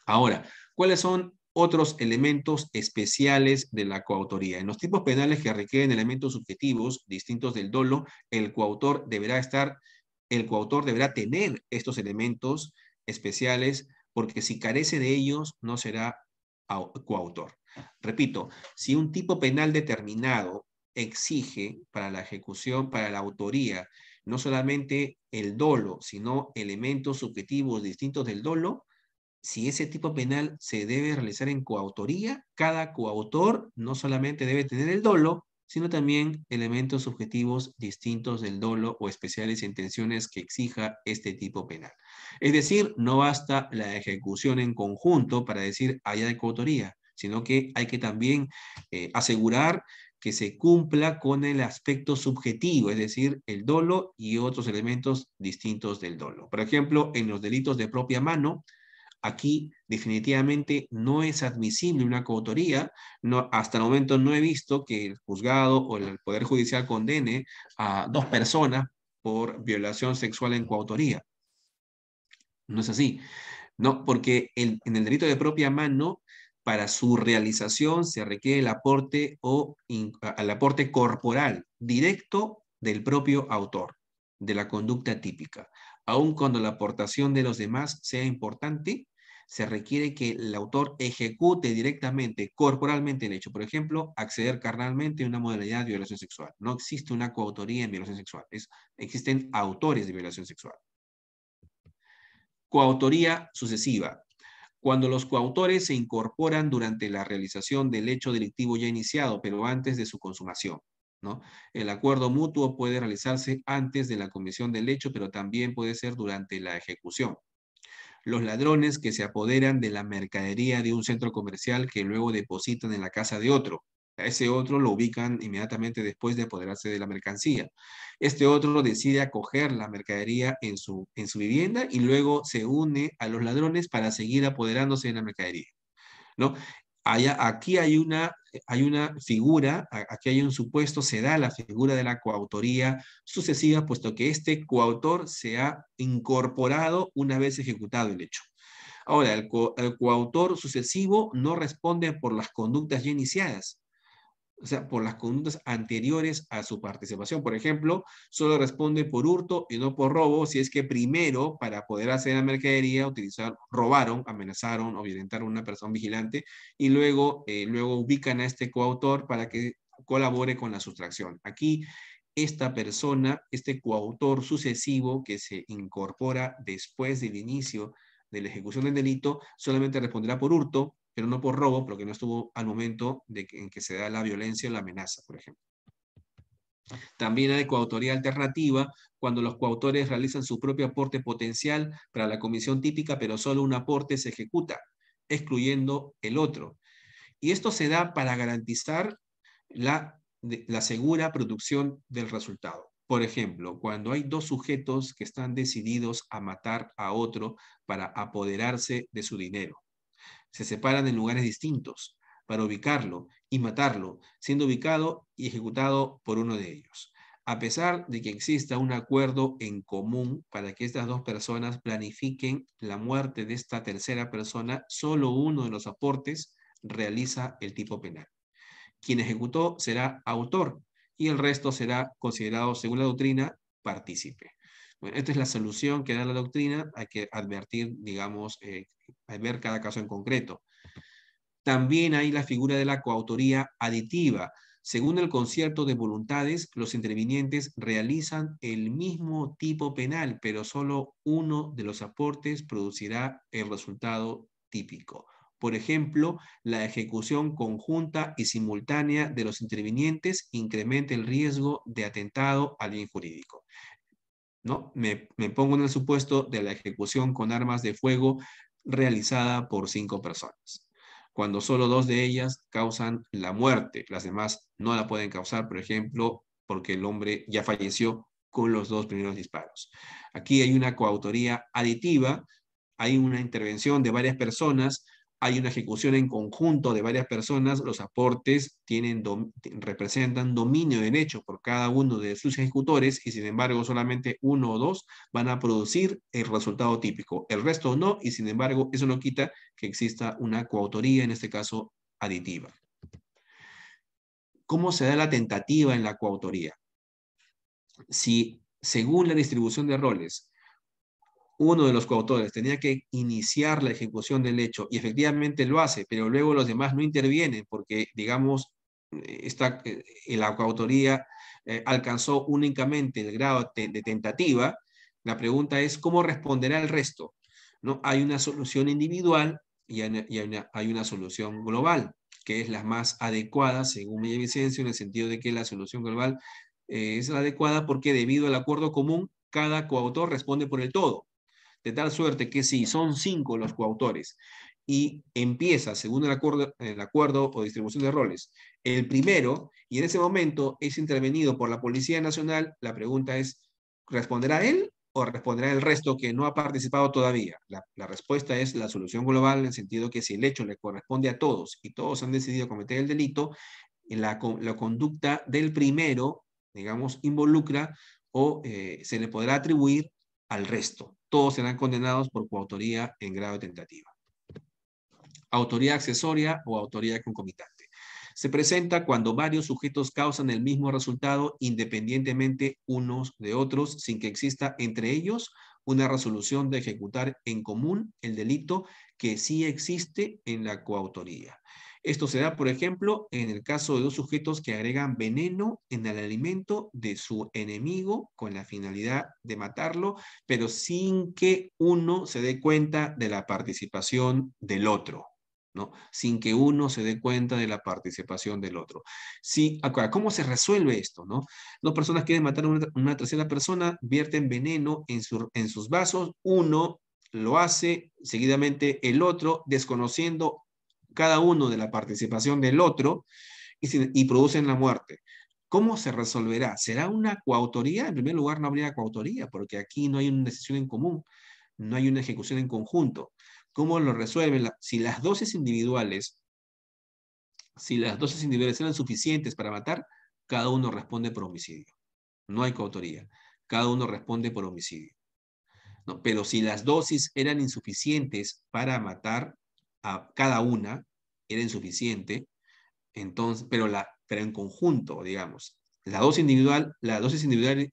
Ahora, ¿cuáles son otros elementos especiales de la coautoría? En los tipos penales que requieren elementos subjetivos distintos del dolo, el coautor deberá tener estos elementos especiales porque si carece de ellos no será coautor. Repito, si un tipo penal determinado exige para la ejecución, para la autoría, no solamente el dolo, sino elementos subjetivos distintos del dolo, si ese tipo penal se debe realizar en coautoría, cada coautor no solamente debe tener el dolo, sino también elementos subjetivos distintos del dolo o especiales intenciones que exija este tipo penal. Es decir, no basta la ejecución en conjunto para decir haya coautoría, sino que hay que también asegurar que se cumpla con el aspecto subjetivo, es decir, el dolo y otros elementos distintos del dolo. Por ejemplo, en los delitos de propia mano, aquí definitivamente no es admisible una coautoría. No, hasta el momento no he visto que el juzgado o el Poder Judicial condene a dos personas por violación sexual en coautoría. No es así. No, porque en el delito de propia mano, para su realización se requiere el aporte el aporte corporal directo del propio autor de la conducta típica. Aun cuando la aportación de los demás sea importante, se requiere que el autor ejecute directamente, corporalmente el hecho. Por ejemplo, acceder carnalmente a una modalidad de violación sexual. No existe una coautoría en violación sexual. Existen autores de violación sexual. Coautoría sucesiva. Cuando los coautores se incorporan durante la realización del hecho delictivo ya iniciado, pero antes de su consumación, ¿no? El acuerdo mutuo puede realizarse antes de la comisión del hecho, pero también puede ser durante la ejecución. Los ladrones que se apoderan de la mercadería de un centro comercial que luego depositan en la casa de otro. A ese otro lo ubican inmediatamente después de apoderarse de la mercancía. Este otro decide acoger la mercadería en su vivienda y luego se une a los ladrones para seguir apoderándose de la mercadería, ¿no? Aquí hay una figura, aquí hay un supuesto, se da la figura de la coautoría sucesiva, puesto que este coautor se ha incorporado una vez ejecutado el hecho. Ahora, el coautor sucesivo no responde por las conductas ya iniciadas, o sea, por las conductas anteriores a su participación. Por ejemplo, solo responde por hurto y no por robo si es que primero, para poder hacer la mercadería, robaron, amenazaron o violentaron a una persona vigilante y luego ubican a este coautor para que colabore con la sustracción. Aquí, esta persona, este coautor sucesivo que se incorpora después del inicio de la ejecución del delito, solamente responderá por hurto, pero no por robo, porque no estuvo al momento en que se da la violencia o la amenaza, por ejemplo. También hay coautoría alternativa cuando los coautores realizan su propio aporte potencial para la comisión típica, pero solo un aporte se ejecuta, excluyendo el otro. Y esto se da para garantizar la segura producción del resultado. Por ejemplo, cuando hay dos sujetos que están decididos a matar a otro para apoderarse de su dinero, se separan en lugares distintos para ubicarlo y matarlo, siendo ubicado y ejecutado por uno de ellos. A pesar de que exista un acuerdo en común para que estas dos personas planifiquen la muerte de esta tercera persona, solo uno de los aportes realiza el tipo penal. Quien ejecutó será autor y el resto será considerado, según la doctrina, partícipe. Bueno, esta es la solución que da la doctrina. Hay que advertir, digamos, al ver cada caso en concreto. También hay la figura de la coautoría aditiva. Según el concierto de voluntades, los intervinientes realizan el mismo tipo penal, pero solo uno de los aportes producirá el resultado típico. Por ejemplo, la ejecución conjunta y simultánea de los intervinientes incrementa el riesgo de atentado al bien jurídico, ¿no? Me pongo en el supuesto de la ejecución con armas de fuego realizada por 5 personas. Cuando solo 2 de ellas causan la muerte, las demás no la pueden causar, por ejemplo, porque el hombre ya falleció con los 2 primeros disparos. Aquí hay una coautoría aditiva, hay una intervención de varias personas, hay una ejecución en conjunto de varias personas, los aportes representan dominio de hecho por cada uno de sus ejecutores y sin embargo solamente uno o dos van a producir el resultado típico, el resto no, y sin embargo eso no quita que exista una coautoría, en este caso aditiva. ¿Cómo se da la tentativa en la coautoría? Si según la distribución de roles, uno de los coautores tenía que iniciar la ejecución del hecho y efectivamente lo hace, pero luego los demás no intervienen porque, digamos, la coautoría alcanzó únicamente el grado de tentativa, la pregunta es cómo responderá el resto, ¿no? Hay una solución individual y hay una solución global. que es la más adecuada, según Villavicencio, en el sentido de que la solución global es la adecuada porque debido al acuerdo común, cada coautor responde por el todo. De tal suerte que si son 5 los coautores y empieza, según el acuerdo o distribución de roles, el primero, y en ese momento es intervenido por la Policía Nacional, la pregunta es, ¿responderá él o responderá el resto que no ha participado todavía? La respuesta es la solución global, en el sentido que si el hecho le corresponde a todos y todos han decidido cometer el delito, la conducta del primero, digamos, involucra o se le podrá atribuir al resto. Todos serán condenados por coautoría en grado de tentativa. Autoría accesoria o autoría concomitante. Se presenta cuando varios sujetos causan el mismo resultado independientemente unos de otros, sin que exista entre ellos una resolución de ejecutar en común el delito que sí existe en la coautoría. Esto se da, por ejemplo, en el caso de dos sujetos que agregan veneno en el alimento de su enemigo con la finalidad de matarlo, pero sin que uno se dé cuenta de la participación del otro. ¿No? Sin que uno se dé cuenta de la participación del otro. Sí, ¿cómo se resuelve esto? ¿No? Dos personas quieren matar a una tercera persona, vierten veneno en sus vasos, uno lo hace, seguidamente el otro, desconociendo cada uno de la participación del otro, y producen la muerte. ¿Cómo se resolverá? ¿Será una coautoría? En primer lugar, no habría coautoría, porque aquí no hay una decisión en común, no hay una ejecución en conjunto. ¿Cómo lo resuelven? Si las dosis individuales eran suficientes para matar, cada uno responde por homicidio. No hay coautoría. Cada uno responde por homicidio. ¿No? Pero si las dosis eran insuficientes para matar a cada una, era insuficiente, entonces, pero en conjunto, digamos. La dosis individual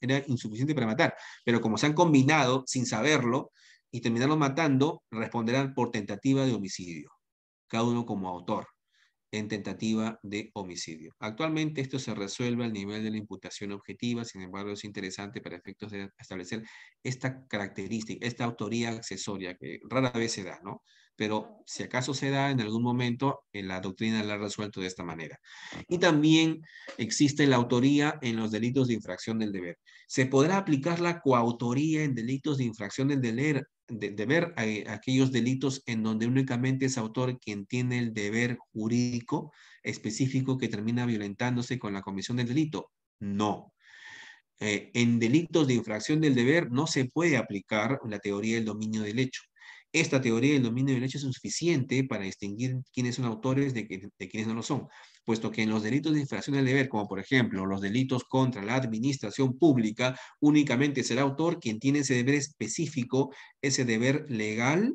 era insuficiente para matar, pero como se han combinado sin saberlo y terminaron matando, responderán por tentativa de homicidio, cada uno como autor en tentativa de homicidio. Actualmente esto se resuelve al nivel de la imputación objetiva, sin embargo es interesante para efectos de establecer esta característica, esta autoría accesoria que rara vez se da, ¿no? Pero si acaso se da en algún momento, en la doctrina la ha resuelto de esta manera. Y también existe la autoría en los delitos de infracción del deber. ¿Se podrá aplicar la coautoría en delitos de infracción del deber a aquellos delitos en donde únicamente es autor quien tiene el deber jurídico específico que termina violentándose con la comisión del delito? No. En delitos de infracción del deber no se puede aplicar la teoría del dominio del hecho. Esta teoría del dominio del hecho es insuficiente para distinguir quiénes son autores de quienes no lo son, puesto que en los delitos de infracción del deber, como por ejemplo los delitos contra la administración pública, únicamente será autor quien tiene ese deber específico, ese deber legal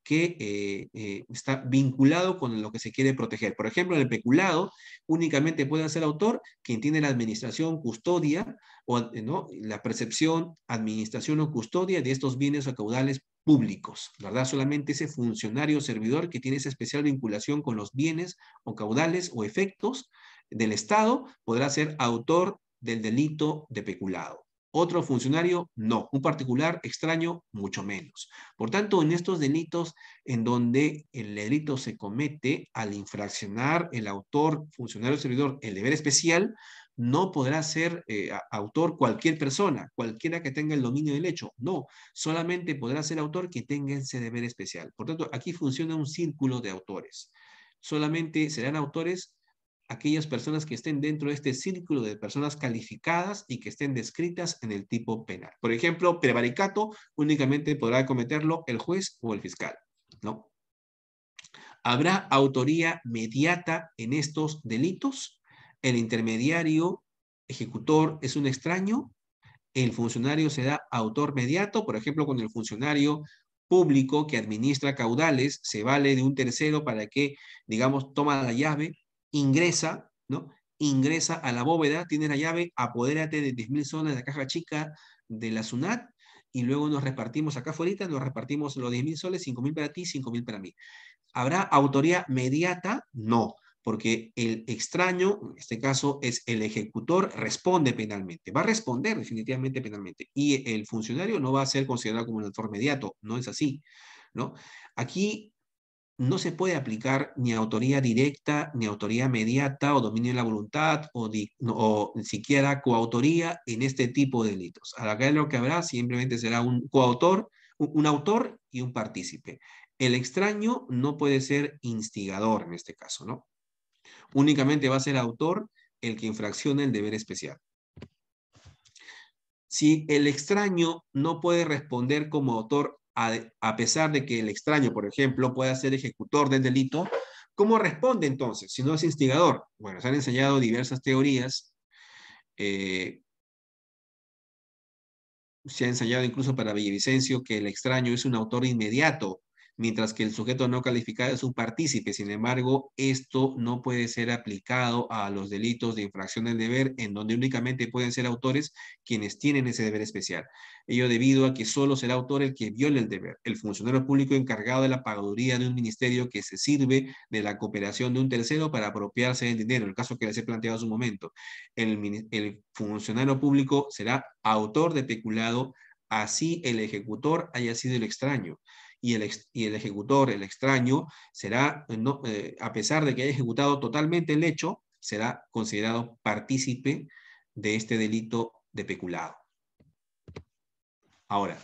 que está vinculado con lo que se quiere proteger. Por ejemplo, en el peculado, únicamente puede ser autor quien tiene la administración, custodia, o ¿no? la percepción, administración o custodia de estos bienes o caudales públicos, ¿verdad? Solamente ese funcionario o servidor que tiene esa especial vinculación con los bienes o caudales o efectos del Estado podrá ser autor del delito de peculado. Otro funcionario, no. Un particular extraño, mucho menos. Por tanto, en estos delitos en donde el delito se comete al infraccionar el autor, funcionario o servidor, el deber especial, no podrá ser autor cualquier persona, cualquiera que tenga el dominio del hecho. No, solamente podrá ser autor que tenga ese deber especial. Por tanto, aquí funciona un círculo de autores. Solamente serán autores aquellas personas que estén dentro de este círculo de personas calificadas y que estén descritas en el tipo penal. Por ejemplo, prevaricato únicamente podrá cometerlo el juez o el fiscal, ¿no? ¿Habrá autoría mediata en estos delitos? ¿El intermediario ejecutor es un extraño? ¿El funcionario será autor mediato? Por ejemplo, con el funcionario público que administra caudales se vale de un tercero para que, digamos, toma la llave, ingresa, ¿no? Ingresa a la bóveda, tiene la llave, apodérate de 10.000 soles de la caja chica de la SUNAT y luego nos repartimos acá afuera, nos repartimos los 10.000 soles, 5.000 para ti, 5.000 para mí. ¿Habrá autoría mediata? No, porque el extraño, en este caso es el ejecutor, responde penalmente. Va a responder definitivamente penalmente. Y el funcionario no va a ser considerado como un autor mediato. No es así, ¿no? Aquí no se puede aplicar ni autoría directa, ni autoría mediata, o dominio de la voluntad, o ni siquiera coautoría en este tipo de delitos. Acá lo que habrá simplemente será un coautor, un autor y un partícipe. El extraño no puede ser instigador en este caso, ¿no? Únicamente va a ser autor el que infraccione el deber especial. Si el extraño no puede responder como autor, a pesar de que el extraño, por ejemplo, pueda ser ejecutor del delito, ¿cómo responde entonces si no es instigador? Bueno, se han enseñado diversas teorías. Se ha ensayado incluso para Villavicencio que el extraño es un autor inmediato, mientras que el sujeto no calificado es un partícipe. Sin embargo, esto no puede ser aplicado a los delitos de infracción del deber, en donde únicamente pueden ser autores quienes tienen ese deber especial. Ello debido a que solo será autor el que viole el deber, el funcionario público encargado de la pagaduría de un ministerio que se sirve de la cooperación de un tercero para apropiarse del dinero, el caso que les he planteado hace un momento. El funcionario público será autor de peculado, así el ejecutor haya sido el extraño. Y el ejecutor, el extraño, será, no, a pesar de que haya ejecutado totalmente el hecho, será considerado partícipe de este delito de peculado. Ahora,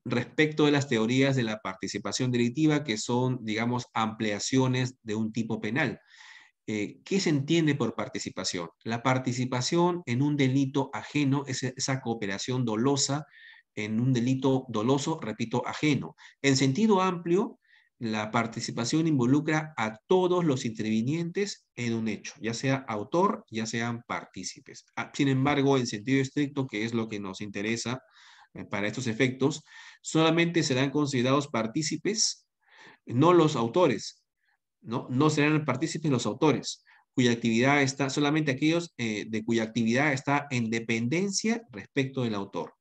respecto de las teorías de la participación delictiva, que son, digamos, ampliaciones de un tipo penal. ¿Qué se entiende por participación? La participación en un delito ajeno es esa cooperación dolosa en un delito doloso, repito, ajeno. En sentido amplio, la participación involucra a todos los intervinientes en un hecho, ya sea autor, ya sean partícipes. Sin embargo, en sentido estricto, que es lo que nos interesa para estos efectos, solamente serán considerados partícipes, no los autores, ¿no? No serán partícipes los autores, cuya actividad está, solamente aquellos de cuya actividad está en dependencia respecto del autor.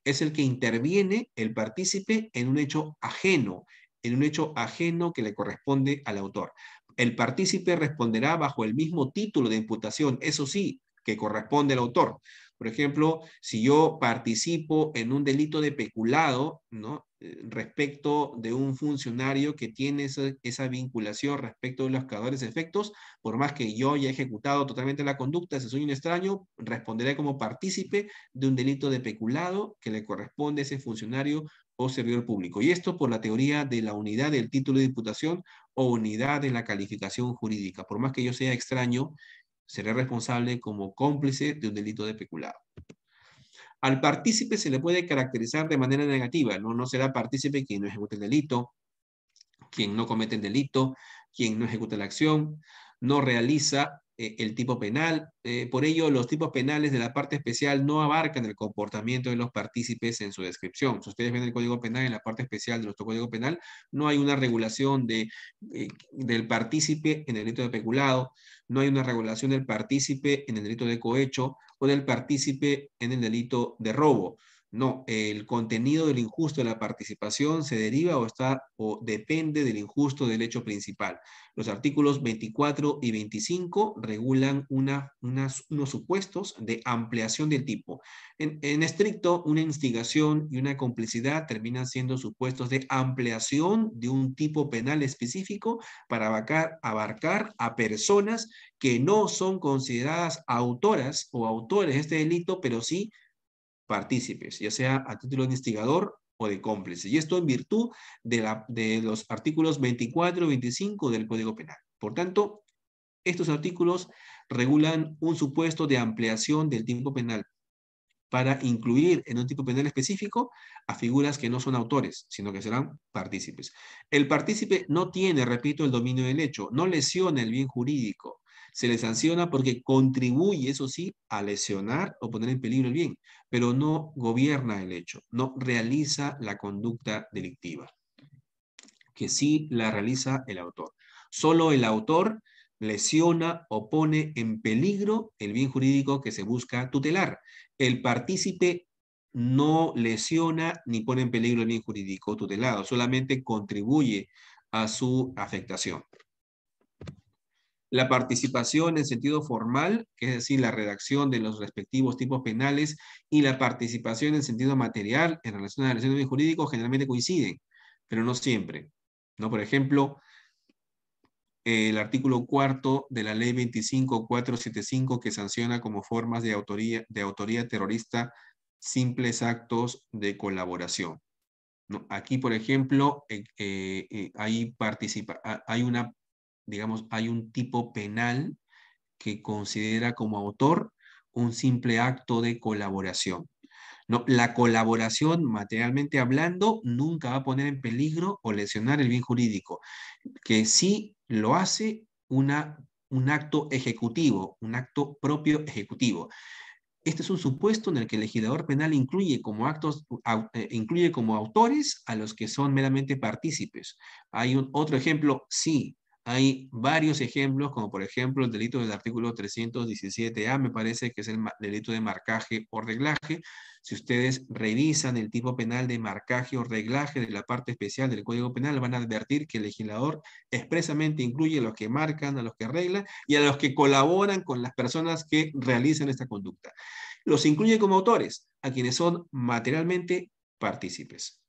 Es el que interviene, el partícipe, en un hecho ajeno que le corresponde al autor. El partícipe responderá bajo el mismo título de imputación, eso sí, que corresponde al autor. Por ejemplo, si yo participo en un delito de peculado, ¿no? Respecto de un funcionario que tiene esa vinculación respecto de los causadores de efectos, por más que yo haya ejecutado totalmente la conducta, si soy un extraño, responderé como partícipe de un delito de peculado que le corresponde a ese funcionario o servidor público. Y esto por la teoría de la unidad del título de imputación o unidad de la calificación jurídica. Por más que yo sea extraño, seré responsable como cómplice de un delito de peculado. Al partícipe se le puede caracterizar de manera negativa, ¿no? No será partícipe quien no ejecute el delito, quien no comete el delito, quien no ejecuta la acción, no realiza el tipo penal. Por ello, los tipos penales de la parte especial no abarcan el comportamiento de los partícipes en su descripción. Si ustedes ven el Código Penal, en la parte especial de nuestro Código Penal, no hay una regulación del partícipe en el delito de peculado, no hay una regulación del partícipe en el delito de cohecho o del partícipe en el delito de robo. No, el contenido del injusto de la participación se deriva o depende del injusto del hecho principal. Los artículos 24 y 25 regulan unos supuestos de ampliación del tipo. En estricto, una instigación y una complicidad terminan siendo supuestos de ampliación de un tipo penal específico para abarcar a personas que no son consideradas autoras o autores de este delito, pero sí partícipes, ya sea a título de instigador o de cómplice. Y esto en virtud de los artículos 24 y 25 del Código Penal. Por tanto, estos artículos regulan un supuesto de ampliación del tipo penal para incluir en un tipo penal específico a figuras que no son autores, sino que serán partícipes. El partícipe no tiene, repito, el dominio del hecho, no lesiona el bien jurídico. Se le sanciona porque contribuye, eso sí, a lesionar o poner en peligro el bien, pero no gobierna el hecho, no realiza la conducta delictiva, que sí la realiza el autor. Solo el autor lesiona o pone en peligro el bien jurídico que se busca tutelar. El partícipe no lesiona ni pone en peligro el bien jurídico tutelado, solamente contribuye a su afectación. La participación en sentido formal, que es decir, la redacción de los respectivos tipos penales, y la participación en sentido material en relación a la lesión del bien jurídico generalmente coinciden, pero no siempre. ¿no? Por ejemplo, el artículo cuarto de la ley 25475 que sanciona como formas de autoría terrorista simples actos de colaboración, ¿no? Aquí, por ejemplo, hay un tipo penal que considera como autor un simple acto de colaboración. No, la colaboración, materialmente hablando, nunca va a poner en peligro o lesionar el bien jurídico, que sí lo hace un acto ejecutivo, un acto propio ejecutivo. Este es un supuesto en el que el legislador penal incluye como autores a los que son meramente partícipes. Hay otro ejemplo, sí, hay varios ejemplos, como por ejemplo el delito del artículo 317A, me parece que es el delito de marcaje o reglaje. Si ustedes revisan el tipo penal de marcaje o reglaje de la parte especial del Código Penal, van a advertir que el legislador expresamente incluye a los que marcan, a los que arreglan y a los que colaboran con las personas que realizan esta conducta. Los incluye como autores, a quienes son materialmente partícipes.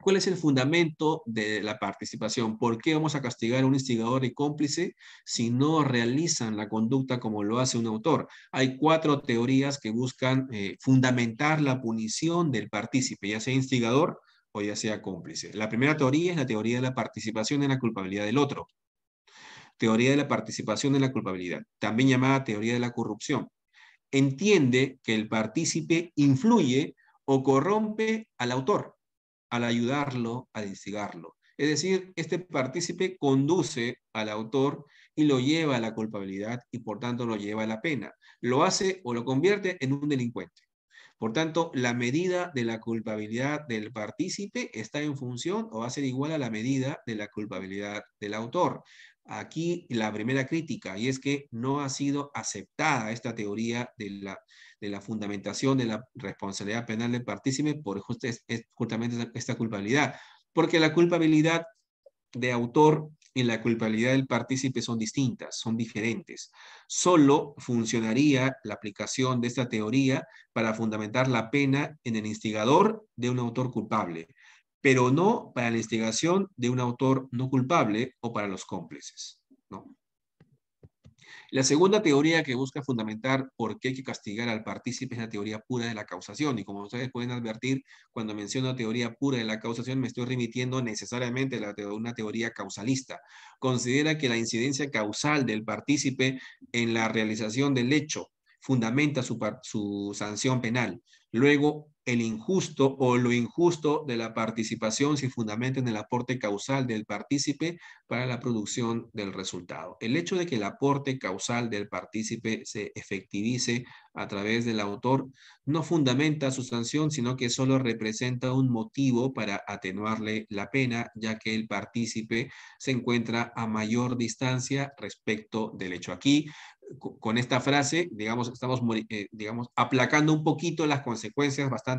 ¿Cuál es el fundamento de la participación? ¿Por qué vamos a castigar a un instigador y cómplice si no realizan la conducta como lo hace un autor? Hay 4 teorías que buscan fundamentar la punición del partícipe, ya sea instigador o ya sea cómplice. La primera teoría es la teoría de la participación en la culpabilidad del otro. Teoría de la participación en la culpabilidad, también llamada teoría de la corrupción. Entiende que el partícipe influye o corrompe al autor al ayudarlo a instigarlo. Es decir, este partícipe conduce al autor y lo lleva a la culpabilidad y por tanto lo lleva a la pena. Lo hace o lo convierte en un delincuente. Por tanto, la medida de la culpabilidad del partícipe está en función o va a ser igual a la medida de la culpabilidad del autor. Aquí la primera crítica, y es que no ha sido aceptada esta teoría de la fundamentación de la responsabilidad penal del partícipe por justamente esta culpabilidad. Porque la culpabilidad de autor y la culpabilidad del partícipe son distintas, son diferentes. Solo funcionaría la aplicación de esta teoría para fundamentar la pena en el instigador de un autor culpable, pero no para la instigación de un autor no culpable o para los cómplices, ¿no? La segunda teoría que busca fundamentar por qué hay que castigar al partícipe es la teoría pura de la causación. Y como ustedes pueden advertir, cuando menciono teoría pura de la causación, me estoy remitiendo necesariamente a una teoría causalista. Considera que la incidencia causal del partícipe en la realización del hecho fundamenta su sanción penal. Luego, el injusto o lo injusto de la participación se fundamenta en el aporte causal del partícipe para la producción del resultado. El hecho de que el aporte causal del partícipe se efectivice a través del autor no fundamenta su sanción, sino que solo representa un motivo para atenuarle la pena, ya que el partícipe se encuentra a mayor distancia respecto del hecho. Aquí, con esta frase, digamos, estamos digamos, aplacando un poquito las consecuencias bastante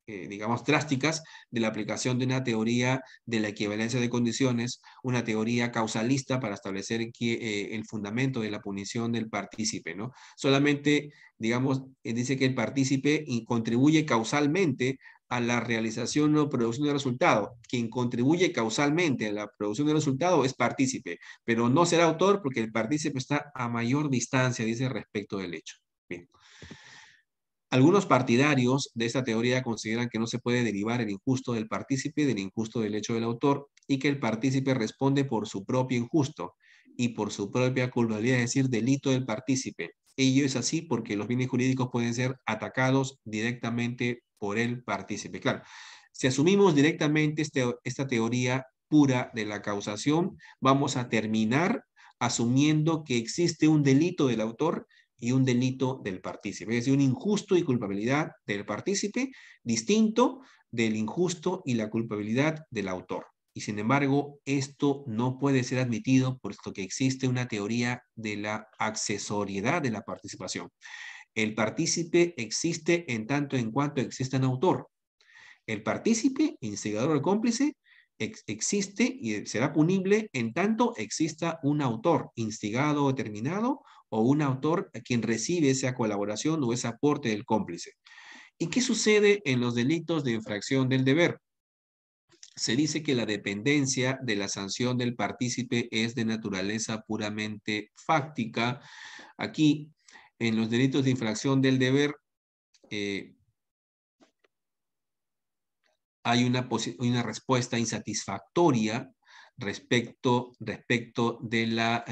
digamos, drásticas de la aplicación de una teoría de la equivalencia de condiciones, una teoría causalista para establecer el fundamento de la punición del partícipe, ¿no? Solamente, digamos, dice que el partícipe contribuye causalmente a la realización o producción del resultado. Quien contribuye causalmente a la producción del resultado es partícipe, pero no será autor porque el partícipe está a mayor distancia, dice, respecto del hecho. Bien. Algunos partidarios de esta teoría consideran que no se puede derivar el injusto del partícipe del injusto del hecho del autor y que el partícipe responde por su propio injusto y por su propia culpabilidad, es decir, delito del partícipe. Ello es así porque los bienes jurídicos pueden ser atacados directamente por el partícipe. Claro, si asumimos directamente esta teoría pura de la causación, vamos a terminar asumiendo que existe un delito del autor y un delito del partícipe, es decir, un injusto y culpabilidad del partícipe distinto del injusto y la culpabilidad del autor. Y sin embargo, esto no puede ser admitido puesto que existe una teoría de la accesoriedad de la participación. El partícipe existe en tanto en cuanto exista un autor. El partícipe, instigador o cómplice, existe y será punible en tanto exista un autor instigado o determinado o un autor a quien recibe esa colaboración o ese aporte del cómplice. ¿Y qué sucede en los delitos de infracción del deber? se dice que la dependencia de la sanción del partícipe es de naturaleza puramente fáctica. Aquí, en los delitos de infracción del deber, eh, hay una respuesta insatisfactoria respecto de la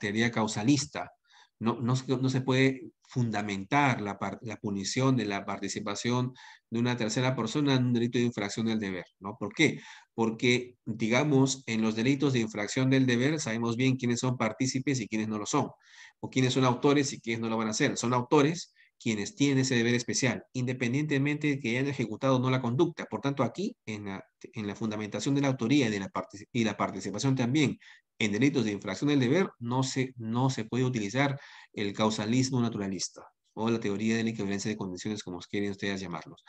teoría causalista. No se puede fundamentar la punición de la participación de una tercera persona en un delito de infracción del deber, ¿no? ¿Por qué? Porque, digamos, en los delitos de infracción del deber sabemos bien quiénes son partícipes y quiénes no lo son, o quiénes son autores y quiénes no lo van a hacer. Son autores quienes tienen ese deber especial, independientemente de que hayan ejecutado o no la conducta. Por tanto, aquí, en la fundamentación de la autoría y la participación también en delitos de infracción del deber, no se puede utilizar el causalismo naturalista o la teoría de la equivalencia de condiciones, como quieren ustedes llamarlos.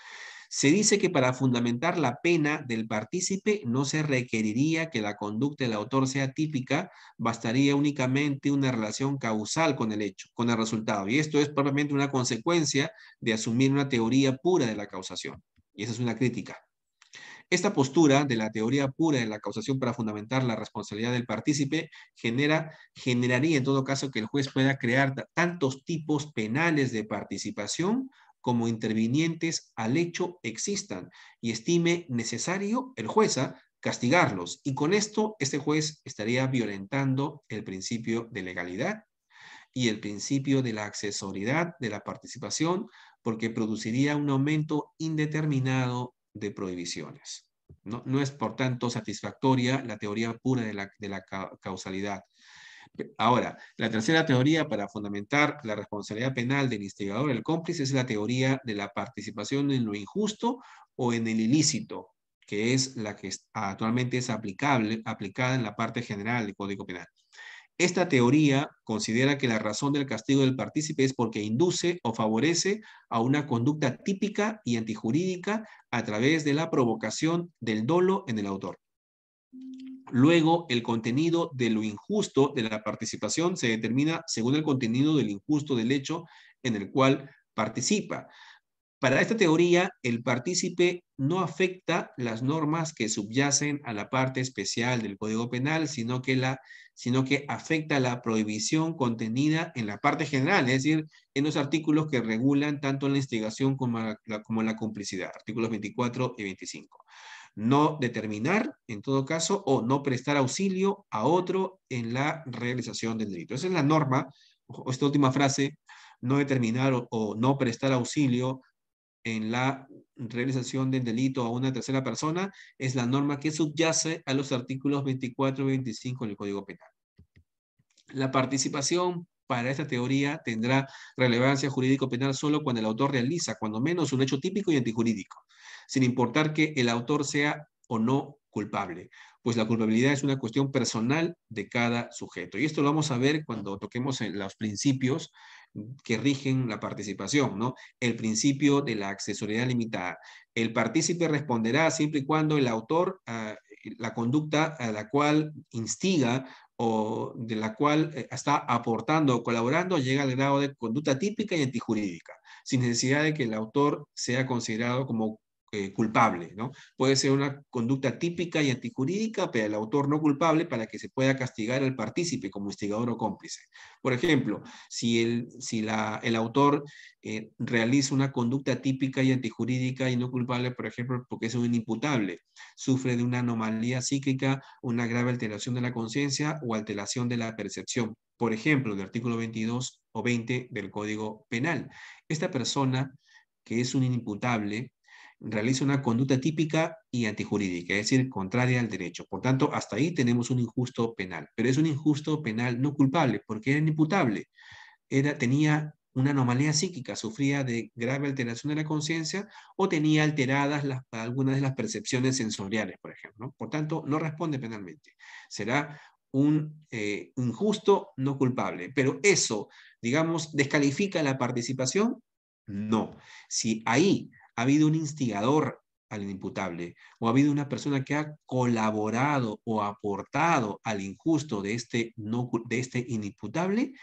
Se dice que para fundamentar la pena del partícipe no se requeriría que la conducta del autor sea típica, bastaría únicamente una relación causal con el hecho, con el resultado. Y esto es propiamente una consecuencia de asumir una teoría pura de la causación. Y esa es una crítica. Esta postura de la teoría pura de la causación para fundamentar la responsabilidad del partícipe generaría en todo caso que el juez pueda crear tantos tipos penales de participación como intervinientes al hecho existan y estime necesario el juez castigarlos. Y con esto, este juez estaría violentando el principio de legalidad y el principio de la accesoriedad de la participación, porque produciría un aumento indeterminado de prohibiciones. No es, por tanto, satisfactoria la teoría pura de la causalidad. Ahora, la tercera teoría para fundamentar la responsabilidad penal del instigador, el cómplice, es la teoría de la participación en lo injusto o en el ilícito, que es la que actualmente es aplicada en la parte general del Código Penal. Esta teoría considera que la razón del castigo del partícipe es porque induce o favorece a una conducta típica y antijurídica a través de la provocación del dolo en el autor. Luego, el contenido de lo injusto de la participación se determina según el contenido del injusto del hecho en el cual participa. Para esta teoría, el partícipe no afecta las normas que subyacen a la parte especial del Código Penal, sino que afecta la prohibición contenida en la parte general, es decir, en los artículos que regulan tanto la instigación como la complicidad, artículos 24 y 25. No determinar, en todo caso, o no prestar auxilio a otro en la realización del delito. Esa es la norma, esta última frase, no determinar o no prestar auxilio en la realización del delito a una tercera persona, es la norma que subyace a los artículos 24 y 25 del Código Penal. La participación para esta teoría tendrá relevancia jurídico-penal solo cuando el autor realiza, cuando menos, un hecho típico y antijurídico, sin importar que el autor sea o no culpable, pues la culpabilidad es una cuestión personal de cada sujeto. Y esto lo vamos a ver cuando toquemos en los principios que rigen la participación, ¿no? El principio de la accesoriedad limitada. El partícipe responderá siempre y cuando el autor, la conducta a la cual instiga o de la cual está aportando o colaborando llega al grado de conducta típica y antijurídica, sin necesidad de que el autor sea considerado como culpable, ¿no? Puede ser una conducta típica y antijurídica, pero el autor no culpable para que se pueda castigar al partícipe como instigador o cómplice. Por ejemplo, el autor realiza una conducta típica y antijurídica y no culpable, por ejemplo, porque es un inimputable, sufre de una anomalía psíquica, una grave alteración de la conciencia o alteración de la percepción, por ejemplo, del artículo 22 o 20 del Código Penal. Esta persona, que es un inimputable, realiza una conducta típica y antijurídica, es decir, contraria al derecho. Por tanto, hasta ahí tenemos un injusto penal, pero es un injusto penal no culpable porque era inimputable, tenía una anomalía psíquica, sufría de grave alteración de la conciencia o tenía alteradas algunas de las percepciones sensoriales, por ejemplo, ¿no? Por tanto, no responde penalmente. Será un injusto no culpable. Pero eso, digamos, ¿descalifica la participación? No. Si ahí ha habido un instigador al imputable o ha habido una persona que ha colaborado o aportado al injusto de este inimputable,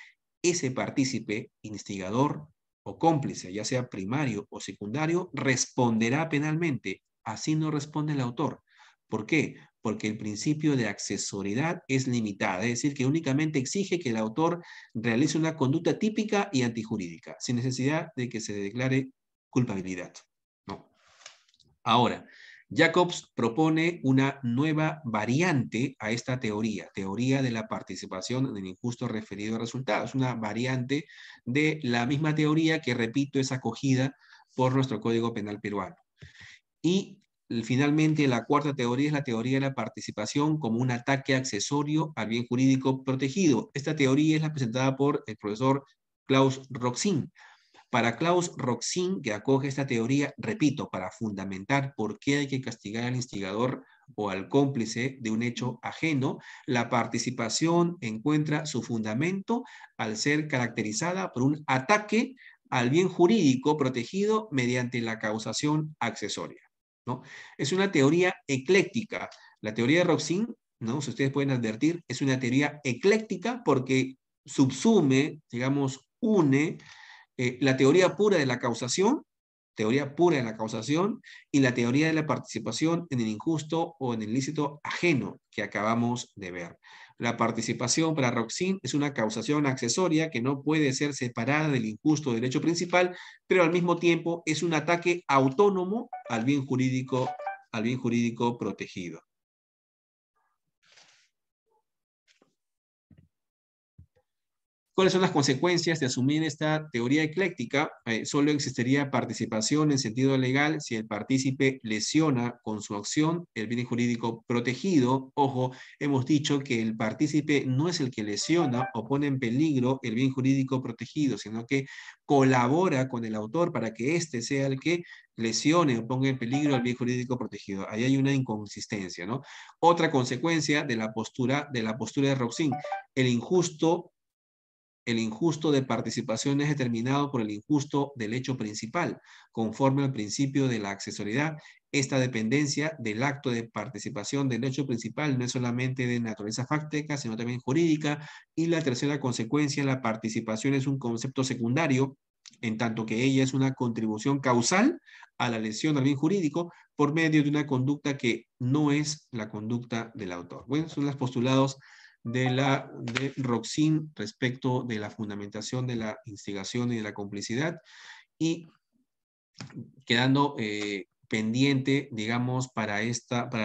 ese partícipe, instigador o cómplice, ya sea primario o secundario, responderá penalmente. Así no responde el autor, ¿Por qué? Porque el principio de accesoriedad es limitada, es decir, que únicamente exige que el autor realice una conducta típica y antijurídica, sin necesidad de que se declare culpabilidad. ¿No? Ahora, Jacobs propone una nueva variante a esta teoría, teoría de la participación en el injusto referido a resultados, una variante de la misma teoría que, repito, es acogida por nuestro Código Penal peruano. Y finalmente, la cuarta teoría es la teoría de la participación como un ataque accesorio al bien jurídico protegido. Esta teoría es la presentada por el profesor Klaus Roxin. Para Klaus Roxin, que acoge esta teoría, repito, para fundamentar por qué hay que castigar al instigador o al cómplice de un hecho ajeno, la participación encuentra su fundamento al ser caracterizada por un ataque al bien jurídico protegido mediante la causación accesoria, ¿no? Es una teoría ecléctica. La teoría de Roxin, ¿no? Si ustedes pueden advertir, es una teoría ecléctica porque subsume, digamos, une la teoría pura de la causación, y la teoría de la participación en el injusto o en el ilícito ajeno que acabamos de ver. La participación para Roxin es una causación accesoria que no puede ser separada del injusto derecho principal, pero al mismo tiempo es un ataque autónomo al bien jurídico protegido. ¿Cuáles son las consecuencias de asumir esta teoría ecléctica? Solo existiría participación en sentido legal si el partícipe lesiona con su acción el bien jurídico protegido. Ojo, hemos dicho que el partícipe no es el que lesiona o pone en peligro el bien jurídico protegido, sino que colabora con el autor para que éste sea el que lesione o ponga en peligro el bien jurídico protegido. Ahí hay una inconsistencia, ¿no? Otra consecuencia de la postura de Roxin: el injusto de participación es determinado por el injusto del hecho principal, conforme al principio de la accesoriedad. Esta dependencia del acto de participación del hecho principal no es solamente de naturaleza fáctica, sino también jurídica. Y la tercera consecuencia: la participación es un concepto secundario, en tanto que ella es una contribución causal a la lesión del bien jurídico por medio de una conducta que no es la conducta del autor. Bueno, son los postulados de Roxin respecto de la fundamentación de la instigación y de la complicidad, y quedando pendiente, digamos, para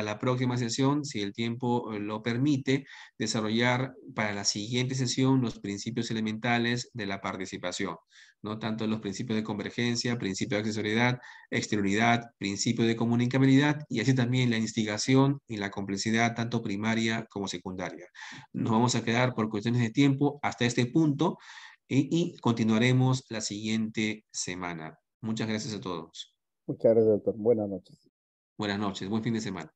la próxima sesión, si el tiempo lo permite, desarrollar para la siguiente sesión los principios elementales de la participación, ¿no? Tanto los principios de convergencia, principio de accesoriedad, exterioridad, principio de comunicabilidad, y así también la instigación y la complicidad, tanto primaria como secundaria. Nos vamos a quedar por cuestiones de tiempo hasta este punto, y continuaremos la siguiente semana. Muchas gracias a todos. Muchas gracias, doctor. Buenas noches. Buenas noches, buen fin de semana.